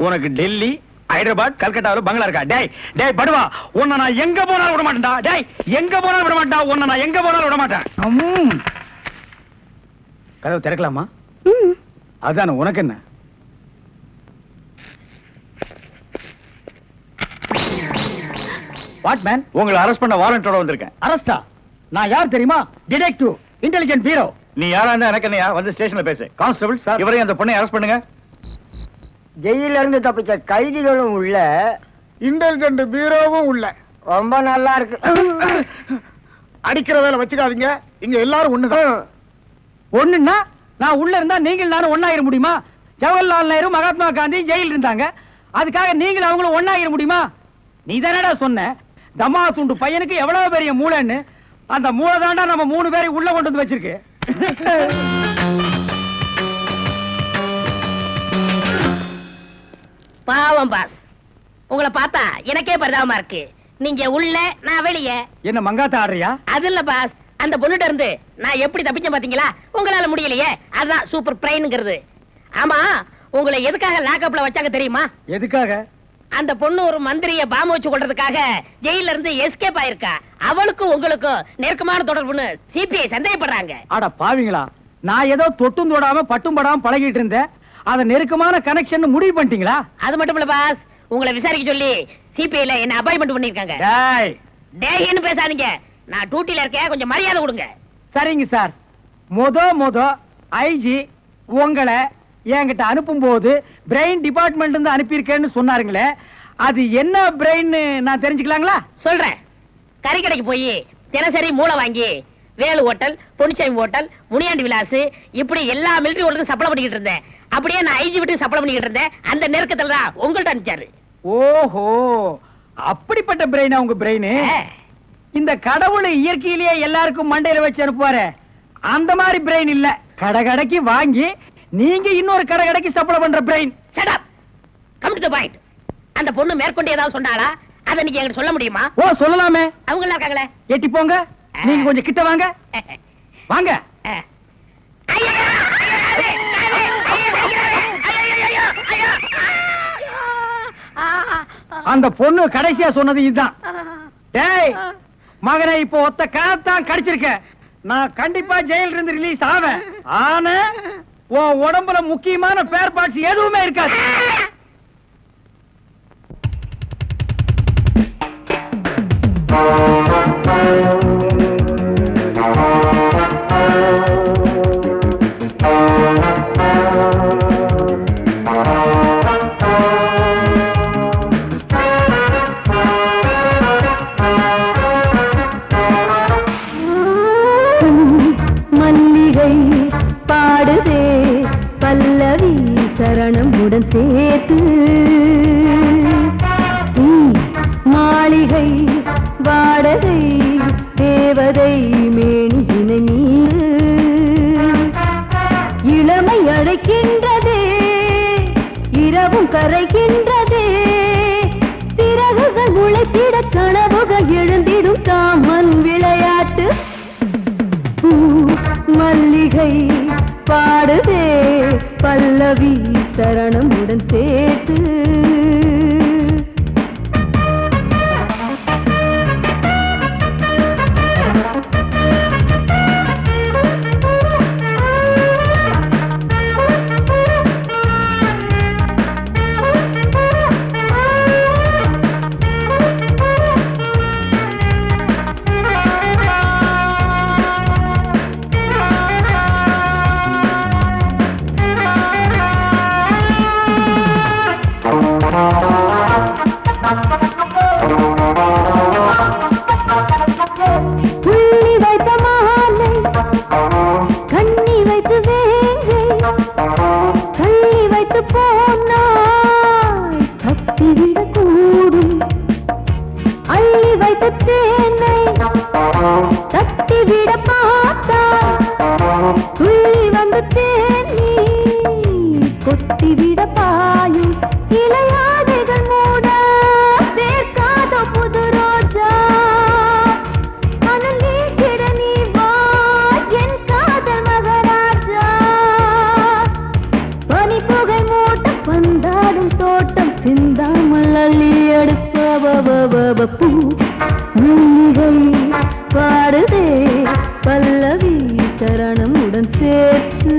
உனக்கு டெல்லி, ஹைதராபாத், கல்கட்டாவுல பங்களா இருக்கா? டேய் டேய் படுவா, உன்னை நான் எங்க போனாலும் விட மாட்டேன்டா. டேய், எங்க போனாலும் விட மாட்டேன்டா. உன்னை நான் எங்க போனாலும் விட மாட்டேன். கதவு திறக்கலாமா? அதானே, உனக்கு என்ன? What man? உங்களை அரெஸ்ட் பண்ண வாரண்டோட வந்திருக்கேன். அரஸ்டா? நான் யார் தெரியுமா? Detective, intelligent bureau. நீ யாரா இருந்தா எனக்கு என்னையா? வந்து ஸ்டேஷன்ல பேசு. கான்ஸ்டபிள் சார், இவரையும் அந்த பொண்ணை அரெஸ்ட் பண்ணுங்க. ஜெயில இருந்து தப்பிச்ச கைதிகளும் உள்ள, இன்டெலிஜென்ட் பீரோவும் உள்ள. ரொம்ப நல்லா இருக்கு. அடிக்கிற வேலை வச்சுக்காதீங்க. இங்க எல்லாரும் ஒண்ணுதான். ஒண்ணுன்னா நான் உள்ள இருந்தா நீங்கள் நானும் ஒண்ணாயிர முடியுமா? ஜவஹர்லால் நேரு, மகாத்மா காந்தி ஜெயில இருந்தாங்க. அதுக்காக நீங்களும் அவங்களும் ஒண்ணாயிர முடியுமா? நீ தானடா சொன்ன தமா துண்டு பையனுக்கு எவ்வளவு பெரிய மூளைன்னு. அந்த மூளை தாண்டா நம்ம 3 பேரை உள்ள கொண்டு வந்து வச்சிருக்கு. பாவம் பாஸ், உங்களை பார்த்தா எனக்கே பரிதாபமா இருக்கு. நீங்க உள்ள, நான் வெளியே. என்ன மங்காத்த ஆடுறியா? அது இல்ல பாஸ், அந்த பொண்ணுட்ட இருந்து நான் எப்படி தப்பிச்சேன் பாத்தீங்களா? உங்களால முடியலையே, அதான் சூப்பர் பிரெயின்ங்கிறது. ஆமா, உங்களை எதுக்காக லாக்அப்ல வச்சாங்க தெரியுமா? எதுக்காக? அந்த பொண்ணு ஒரு மந்திரிய பாம்பு வச்சு கொள்றதுக்காக ஜெயில இருந்து எஸ்கேப் ஆயிருக்கா. அவளுக்கும் உங்களுக்கும் நெருக்கமான தொடர்புன்னு சிபிஐ சந்தேகப்படுறாங்க. அட பாவிங்களா, நான் ஏதோ தொட்டும் தொடாம பட்டும் படாம பழகிட்டு இருந்தேன். அத நெருக்கமான கனெக்ஷன் முடிவு பண்ணிட்டீங்களா? அது மட்டும் இல்ல பாஸ், உங்களை விசாரிக்க சொல்லி சிபிஐல என்ன அப்பாயின்மெண்ட் பண்ணிருக்காங்க. டேய், டேய்னு பேசாதீங்க, நான் டியூட்டில இருக்கேன், கொஞ்சம் மரியாதை கொடுங்க. சரிங்க சார். மொத ஐஜி உங்களை என்கிட்ட அனுப்பும் போது பிரெயின் டிபார்ட்மெண்ட் இருந்து அனுப்பியிருக்கேன்னு சொன்னாருங்களே, அது என்ன பிரெயின் நான் தெரிஞ்சுக்கலாங்களா? சொல்றேன். கறி கடைக்கு போய் தினசரி மூளை வாங்கி வேலு ஹோட்டல், பொன்னிச்சாமி ஹோட்டல், முனியாண்டி விலாஸ் இப்படி எல்லா மிலிட்டரி ஹோட்டலுக்கும் சப்ளை பண்ணிக்கிட்டு இருந்தேன். அப்படியே நான் ஐஜி விட்டு சப்ளை பண்ணிக்கிட்டு இருந்தேன். அந்த நெருக்கத்துல தான் உங்கள்ட்ட அனுப்பிச்சாரு. ஓஹோ, அப்படிப்பட்ட பிரெயினா உங்க பிரெயின்? இந்த கடவுள் இயற்கையிலேயே எல்லாருக்கும் மண்டையில வச்சு அனுப்புவாரு, அந்த மாதிரி பிரெயின் இல்ல. கடகடைக்கு வாங்கி நீங்க இன்னொரு கடகடைக்கு சப்ளை பண்ற brain. Shut up, come to the point. அந்த பொண்ணு மேற்கொண்டு ஏதாவது சொன்னாளா? அத நீங்க என்கிட்ட சொல்ல முடியுமா? ஓ, சொல்லலாமே. அவங்க எல்லாம் இருக்காங்களே. எட்டி போங்க, நீங்க கொஞ்சம் கிட்ட வாங்க. வாங்க. அந்த பொண்ணு கடைசியா சொன்னது இதுதான். டேய் மகனை, இப்போ ஒத்த காத்தான் கடிச்சிருக்க. நான் கண்டிப்பா ஜெயில இருந்து ரிலீஸ் ஆவேன். ஆனா உன் உடம்புல முக்கியமான ஸ்பேர் பார்ட்ஸ் எதுவுமே இருக்காது. மல்லிகை பாடுதே பல்லவி சரணமுடன் சேர்த்து, மாளிகை வாடகை தேவதை மேனியினை நீ, இளமை அழைக்கின்றதே இரவும் கரைகின்றதே, சிறகுகள் முளைத்திட கனவுகள் எழுந்திடும் காமன் விளையாட்டு. மல்லிகை பாடுதே பல்லவி சரணமுடன் சேர்த்து. பாடுதே பல்லவி சரணமுடன் சேர்த்து.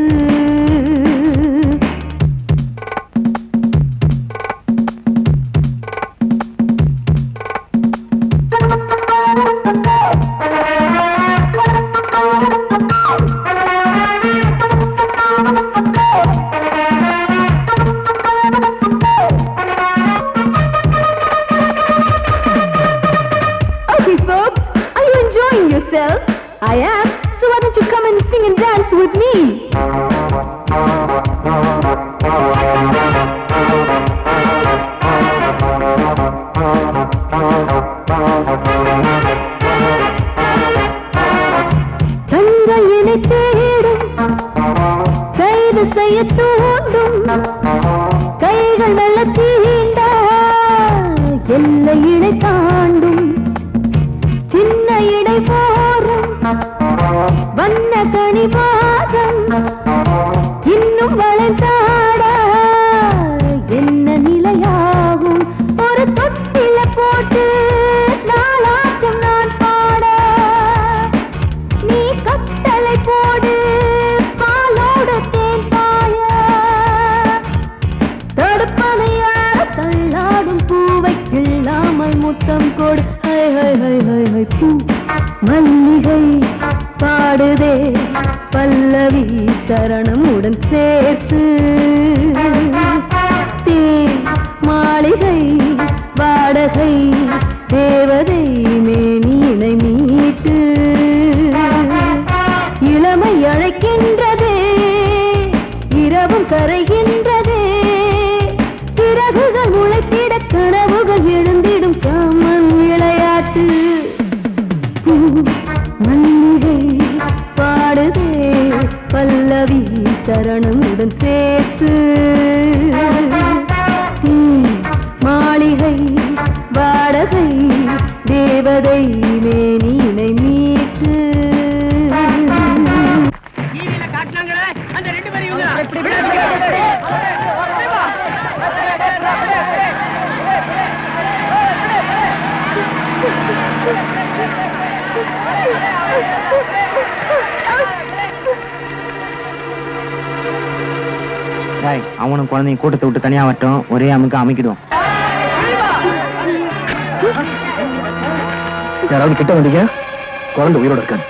I am, so why don't you come and sing and dance with me? தங்கையினை தேடும் கைது செய்ய தூண்டும் கைகள் நல்ல தீண்ட எல்லை இடை தாண்டும் சின்ன இடை போரும் வண்ண கனிவாதம் இன்னும் வளைந்தாட என்ன நிலையாகும் ஒரு தொட்டில போட்டு நாளாச்சும் நான் பாட நீ கட்டளை போடு பாலோடு தேன் பாய தடுப்பதையார தள்ளாடும் பூவை கிள்ளாமல் முத்தம் கொடு high high high high high பூ மல்லிகை பாடுதே பல்லவி சரணமுடன் சேர்த்து மாளிகை வாடகை தேவதை மேனியினை மீட்டு இளமை அழைக்கின்றதே இரவும் கரைகின்ற சரணமுடன் சேர்த்து மாளிகை வாடகை தேவதை மேனினை மீட்டு காட்டினாங்களே அந்த 2 பேரும் அவனும் குழந்தைங்க கூட்டத்தை விட்டு தனியா வரட்டும், ஒரே அமுக்கு அமைக்கிடுவோம். யாராவது கிட்ட வந்தீங்க, குழந்தை உயிரோட இருக்காது.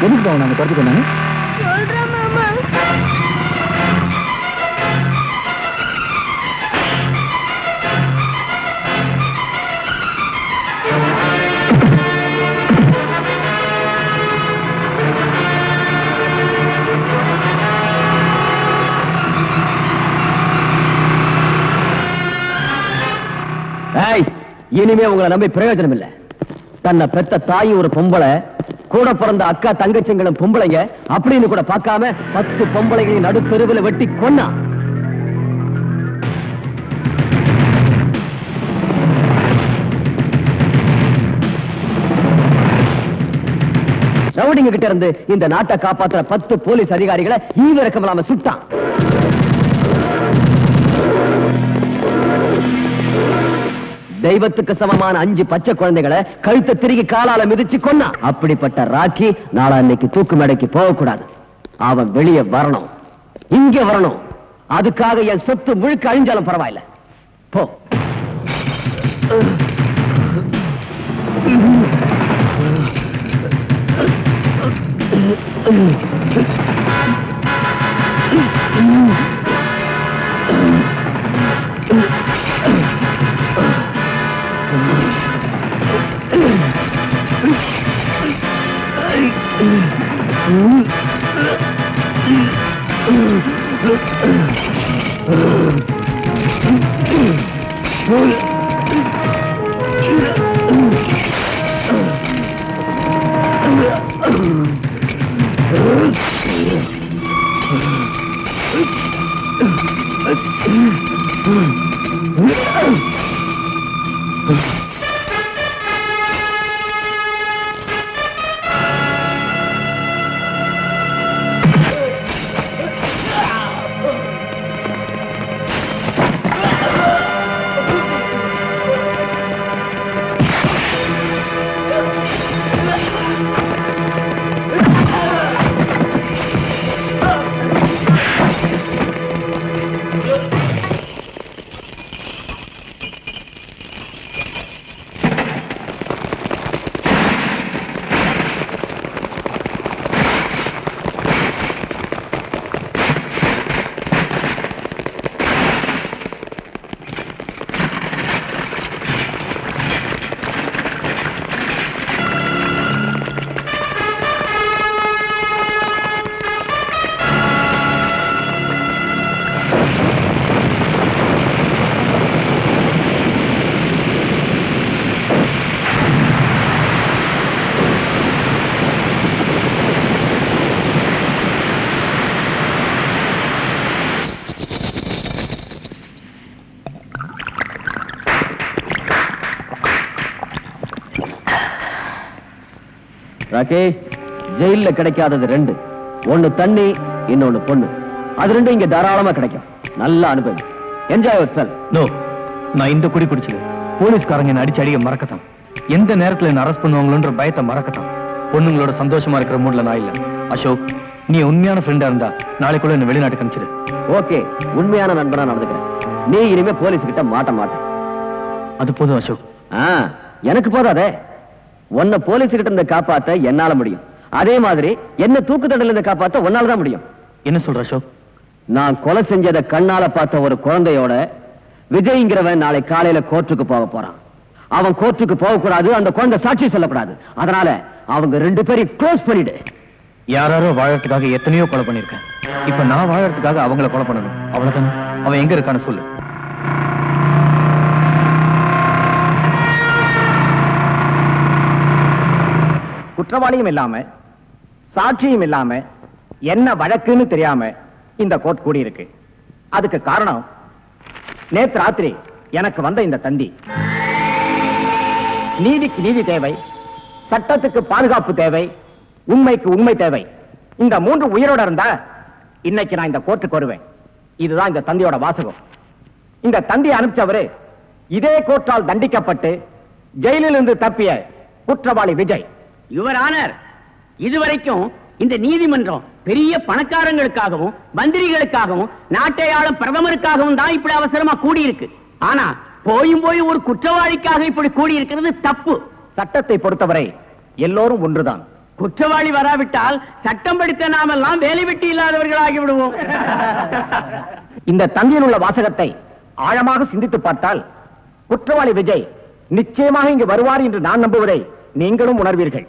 எதுக்கு நாங்க துரத்தி கொண்டாங்க? இனிமே உங்களை நம்பி பிரயோஜனம் இல்லை. தன்னை பெத்த தாய் ஒரு பொம்பளை, கூட பிறந்த அக்கா தங்கச்சிங்களும் பொம்பளைங்க அப்படின்னு கூட பார்க்காம 10 பொம்பளைகளின் நடுத்தெருவில் வெட்டி கொன்னா. ரவுடிங்க கிட்ட இருந்து இந்த நாட்டை காப்பாற்றுற 10 போலீஸ் அதிகாரிகளை ஈவிரக்கம் இல்லாம சுட்டான். தெய்வத்துக்கு சமமான 5 பச்சை குழந்தைகளை கழுத்தை திருகி காலால மிதிச்சு கொன்னா. அப்படிப்பட்ட ராக்கி நாளா இன்னைக்கு தூக்கு மேடைக்கு போகக்கூடாது. அவன் வெளியே வரணும், இங்க வரணும். அதுக்காக என் சொத்து முழுக்க அழிஞ்சாலும் பரவாயில்ல. போ. ராக்கே, ஜெயில கிடைக்காதது ரெண்டு. ஒண்ணு தண்ணி, இன்னொன்னு பொண்ணு. அது ரெண்டும் இங்க தாராளமா கிடைக்கும். நல்ல அனுபவம். Enjoy your self. நோ, நான் இந்த குடி குடிச்சது போலீஸ்காரங்க என்ன அடிக்க மறக்கத்தான். எந்த நேரத்துல என்ன அரெஸ்ட் பண்ணுவாங்களோன்ற பயத்தை மறக்கத்தான். பொண்ணுங்களோட சந்தோஷமா இருக்கிற மூட்ல நான் இல்ல. அசோக், நீ உண்மையான ஃப்ரெண்டா இருந்தா நாளைக்குள்ள என்ன வெளிநாட்டுக்கு அனுப்பிச்சிடு. ஓகே, உண்மையான நண்பனா நடந்துக்கிறேன். நீ இனிமே போலீஸ் கிட்ட மாட்ட. அது போதும் அசோக். எனக்கு போதாதே. உன்னை போலீஸ் கிட்ட இருந்து காப்பாத்த என்னால முடியும். அதே மாதிரி என்ன தூக்கு தண்டல இருந்து காப்பாத்த உன்னாலதான் முடியும். என்ன சொல்ற அசோக்? நான் கொலை செஞ்சதை கண்ணால பார்த்த ஒரு குழந்தையோட விஜய்ங்கிறவன் நாளை காலையில கோர்ட்டுக்கு போக போறான். அவன் கோர்ட்டுக்கு போக கூடாது, அந்த குழந்தை சாட்சி சொல்லக்கூடாது. அதனால அவங்க ரெண்டு பேரையும் க்ளோஸ் பண்ணிடு. யாரோ வாழறதுக்காக எத்தனையோ கொலை பண்ணிருக்கேன். இப்ப நான் வாழறதுக்காக அவங்கள கொலை பண்ணணும். அவ்வளவுதானே? அவன் எங்க இருக்கான்னு சொல்லு. குற்றவாளியும் இல்லாம சாட்சியும் இல்லாம என்ன வழக்குன்னு தெரியாம இந்த கோர்ட் கூடி இருக்கு. அதுக்கு காரணம் நேற்று ராத்திரி எனக்கு வந்த இந்த தந்தி. நீதிக்கு நீதி தேவை, சட்டத்துக்கு பாதுகாப்பு தேவை, உண்மைக்கு உண்மை தேவை. இந்த மூன்று உயிரோட இருந்தா இன்னைக்கு நான் இந்த கோர்ட்டுக்கு வருவேன். இதுதான் இந்த தந்தியோட வாசகம். இந்த தந்தி அனுப்பிச்சவரு இதே கோர்ட்டால் தண்டிக்கப்பட்டு ஜெயிலில் இருந்து தப்பிய குற்றவாளி விஜய். யுவர் ஆனர், இதுவரைக்கும் இந்த நீதிமன்றம் பெரிய பணக்காரங்களுக்காகவும் மந்திரிகளுக்காகவும் நாட்டை ஆளும் பிரதமருக்காகவும் தான் இப்படி அவசரமா கூடியிருக்கு. ஆனா போய் ஒரு குற்றவாளிக்காக இப்படி கூடியிருக்கிறது தப்பு. சட்டத்தை பொறுத்தவரை எல்லோரும் ஒன்றுதான். குற்றவாளி வராவிட்டால் சட்டம் படித்த நாமெல்லாம் வேலை வெட்டி இல்லாதவர்களாகி விடுவோம். இந்த தந்தியில் உள்ள வாசகத்தை ஆழமாக சிந்தித்து பார்த்தால் குற்றவாளி விஜய் நிச்சயமாக இங்கு வருவார் என்று நான் நம்புவதை நீங்களும் உணர்வீர்கள்.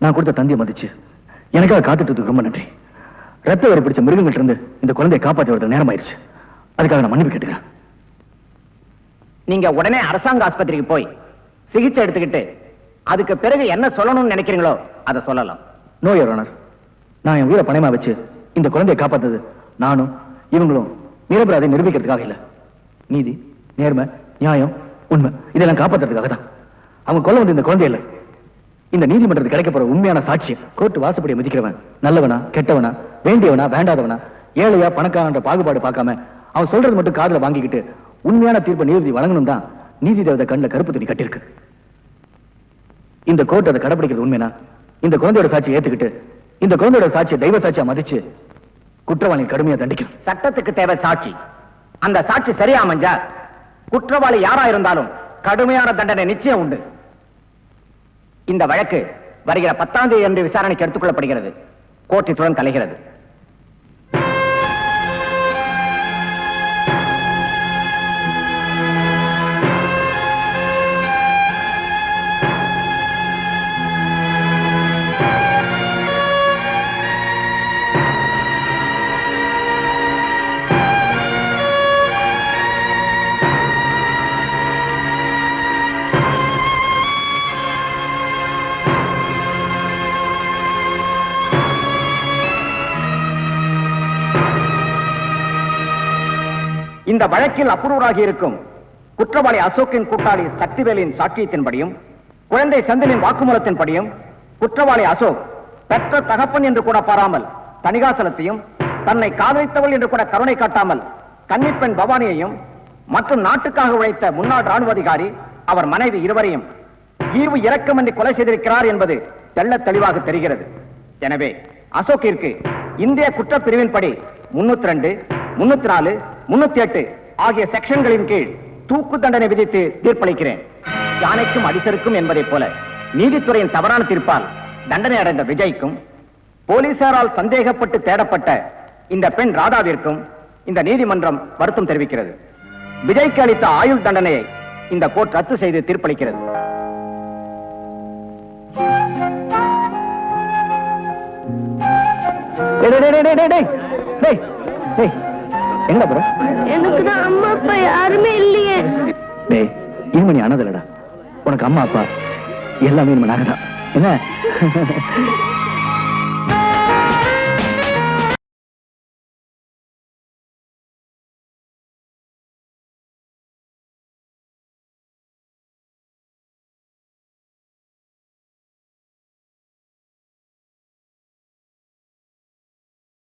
நான் கொடுத்த தந்தியை மதிச்சு எனக்காக காத்துட்டு ரொம்ப நன்றி. ரத்த வரி பிடிச்ச மிருகங்கள்ட்ட இருந்து இந்த குழந்தையை காப்பாற்ற வரது நேரம் ஆயிடுச்சு. அதுக்காக நான் மன்னிப்பு கேட்டுக்கிறேன். நீங்க உடனே அரசாங்க ஆஸ்பத்திரிக்கு போய் சிகிச்சை எடுத்துக்கிட்டு அதுக்கு பிறகு என்ன சொல்லணும்னு நினைக்கிறீங்களோ அதை சொல்லலாம். நோ யுவர் ஆனர், நான் என் உயிரை பணயமா வச்சு இந்த குழந்தையை காப்பாத்தது நானும் இவங்களும் நிரபராதை நிரூபிக்கிறதுக்காக இல்ல. நீதி, நேர்மை, நியாயம், உண்மை இதெல்லாம் காப்பாத்துறதுக்காக தான். அவங்க கொல்ல வந்து இந்த குழந்தை இல்லை, இந்த நீதிமன்றத்துக்கு கிடைக்க போற உண்மையான சாட்சியம். கோர்ட்டு வாசப்படியை மதிக்கிறவன் நல்லவனா கெட்டவனா, வேண்டியவனா வேண்டாதவனா, ஏழையா பணக்காரன்ற பாகுபாடு பார்க்காம அவன் சொல்றது மட்டும் காதுல வாங்கிக்கிட்டு உண்மையான தீர்ப்பை நீதிபதி வழங்கணும் தான் நீதி தேவதை கண்ணில் கருப்பு துணி கட்டிருக்கு. இந்த கோர்ட் அதை கடைபிடிக்கிறது உண்மைனா இந்த குழந்தையோட சாட்சியை ஏத்துக்கிட்டு இந்த குழந்தையோட சாட்சியை தெய்வ சாட்சியா மதிச்சு குற்றவாளி கடுமையா தண்டிக்கும். சட்டத்துக்கு தேவை சாட்சி. அந்த சாட்சி சரியா அமைஞ்சா குற்றவாளி யாரா இருந்தாலும் கடுமையான தண்டனை நிச்சயம் உண்டு. இந்த வழக்கு வருகிற 10ஆம் தேதி அன்று விசாரணைக்கு எடுத்துக் கொள்ளப்படுகிறது. கோர்ட் இத்துடன் கலைகிறது. இந்த வழக்கில் அப்ரூவராகி இருக்கும் குற்றவாளி அசோக்கின் கூட்டாளி சக்திவேலின் சாட்சியத்தின்படியும் குழந்தை செந்திலின் வாக்குமூலத்தின்படியும் குற்றவாளி அசோக் பெற்ற தகப்பன் என்று கூட பாராமல் தணிகாசலத்தையும் தன்னை காதலித்தவள் என்று கூட கருணை காட்டாமல் கன்னிப்பெண் பவானியையும் மற்றும் நாட்டுக்காக உழைத்த முன்னாள் ராணுவ அதிகாரி அவர் மனைவி இருவரையும் ஈர்வு இரக்கமின்றி கொலை செய்திருக்கிறார் என்பது தெள்ளத் தெளிவாக தெரிகிறது. எனவே அசோக்கிற்கு இந்திய குற்றப்பிரிவின்படி 302, 304, 308 ஆகிய செக்ஷன்களின் கீழ் தூக்கு தண்டனை விதித்து தீர்ப்பளிக்கிறேன். யானைக்கும் அடிசருக்கும் என்பதைப் போல நீதித்துறையின் தவறான தீர்ப்பால் தண்டனை அடைந்த விஜய்க்கும் போலீசாரால் சந்தேகப்பட்டு தேடப்பட்ட இந்த பெண் ராதாவிற்கும் இந்த நீதிமன்றம் வருத்தம் தெரிவிக்கிறது. விஜய்க்கு அளித்த ஆயுள் தண்டனையை இந்த கோர்ட் ரத்து செய்து தீர்ப்பளிக்கிறது. என்ன ப்ரோ? எனக்கு தான் அம்மா அப்பா யாருமே இல்லையே. டேய், இனிமே நீ அனாதலடா. உனக்கு அம்மா அப்பா எல்லாமே இனிமே நாங்க தான். என்ன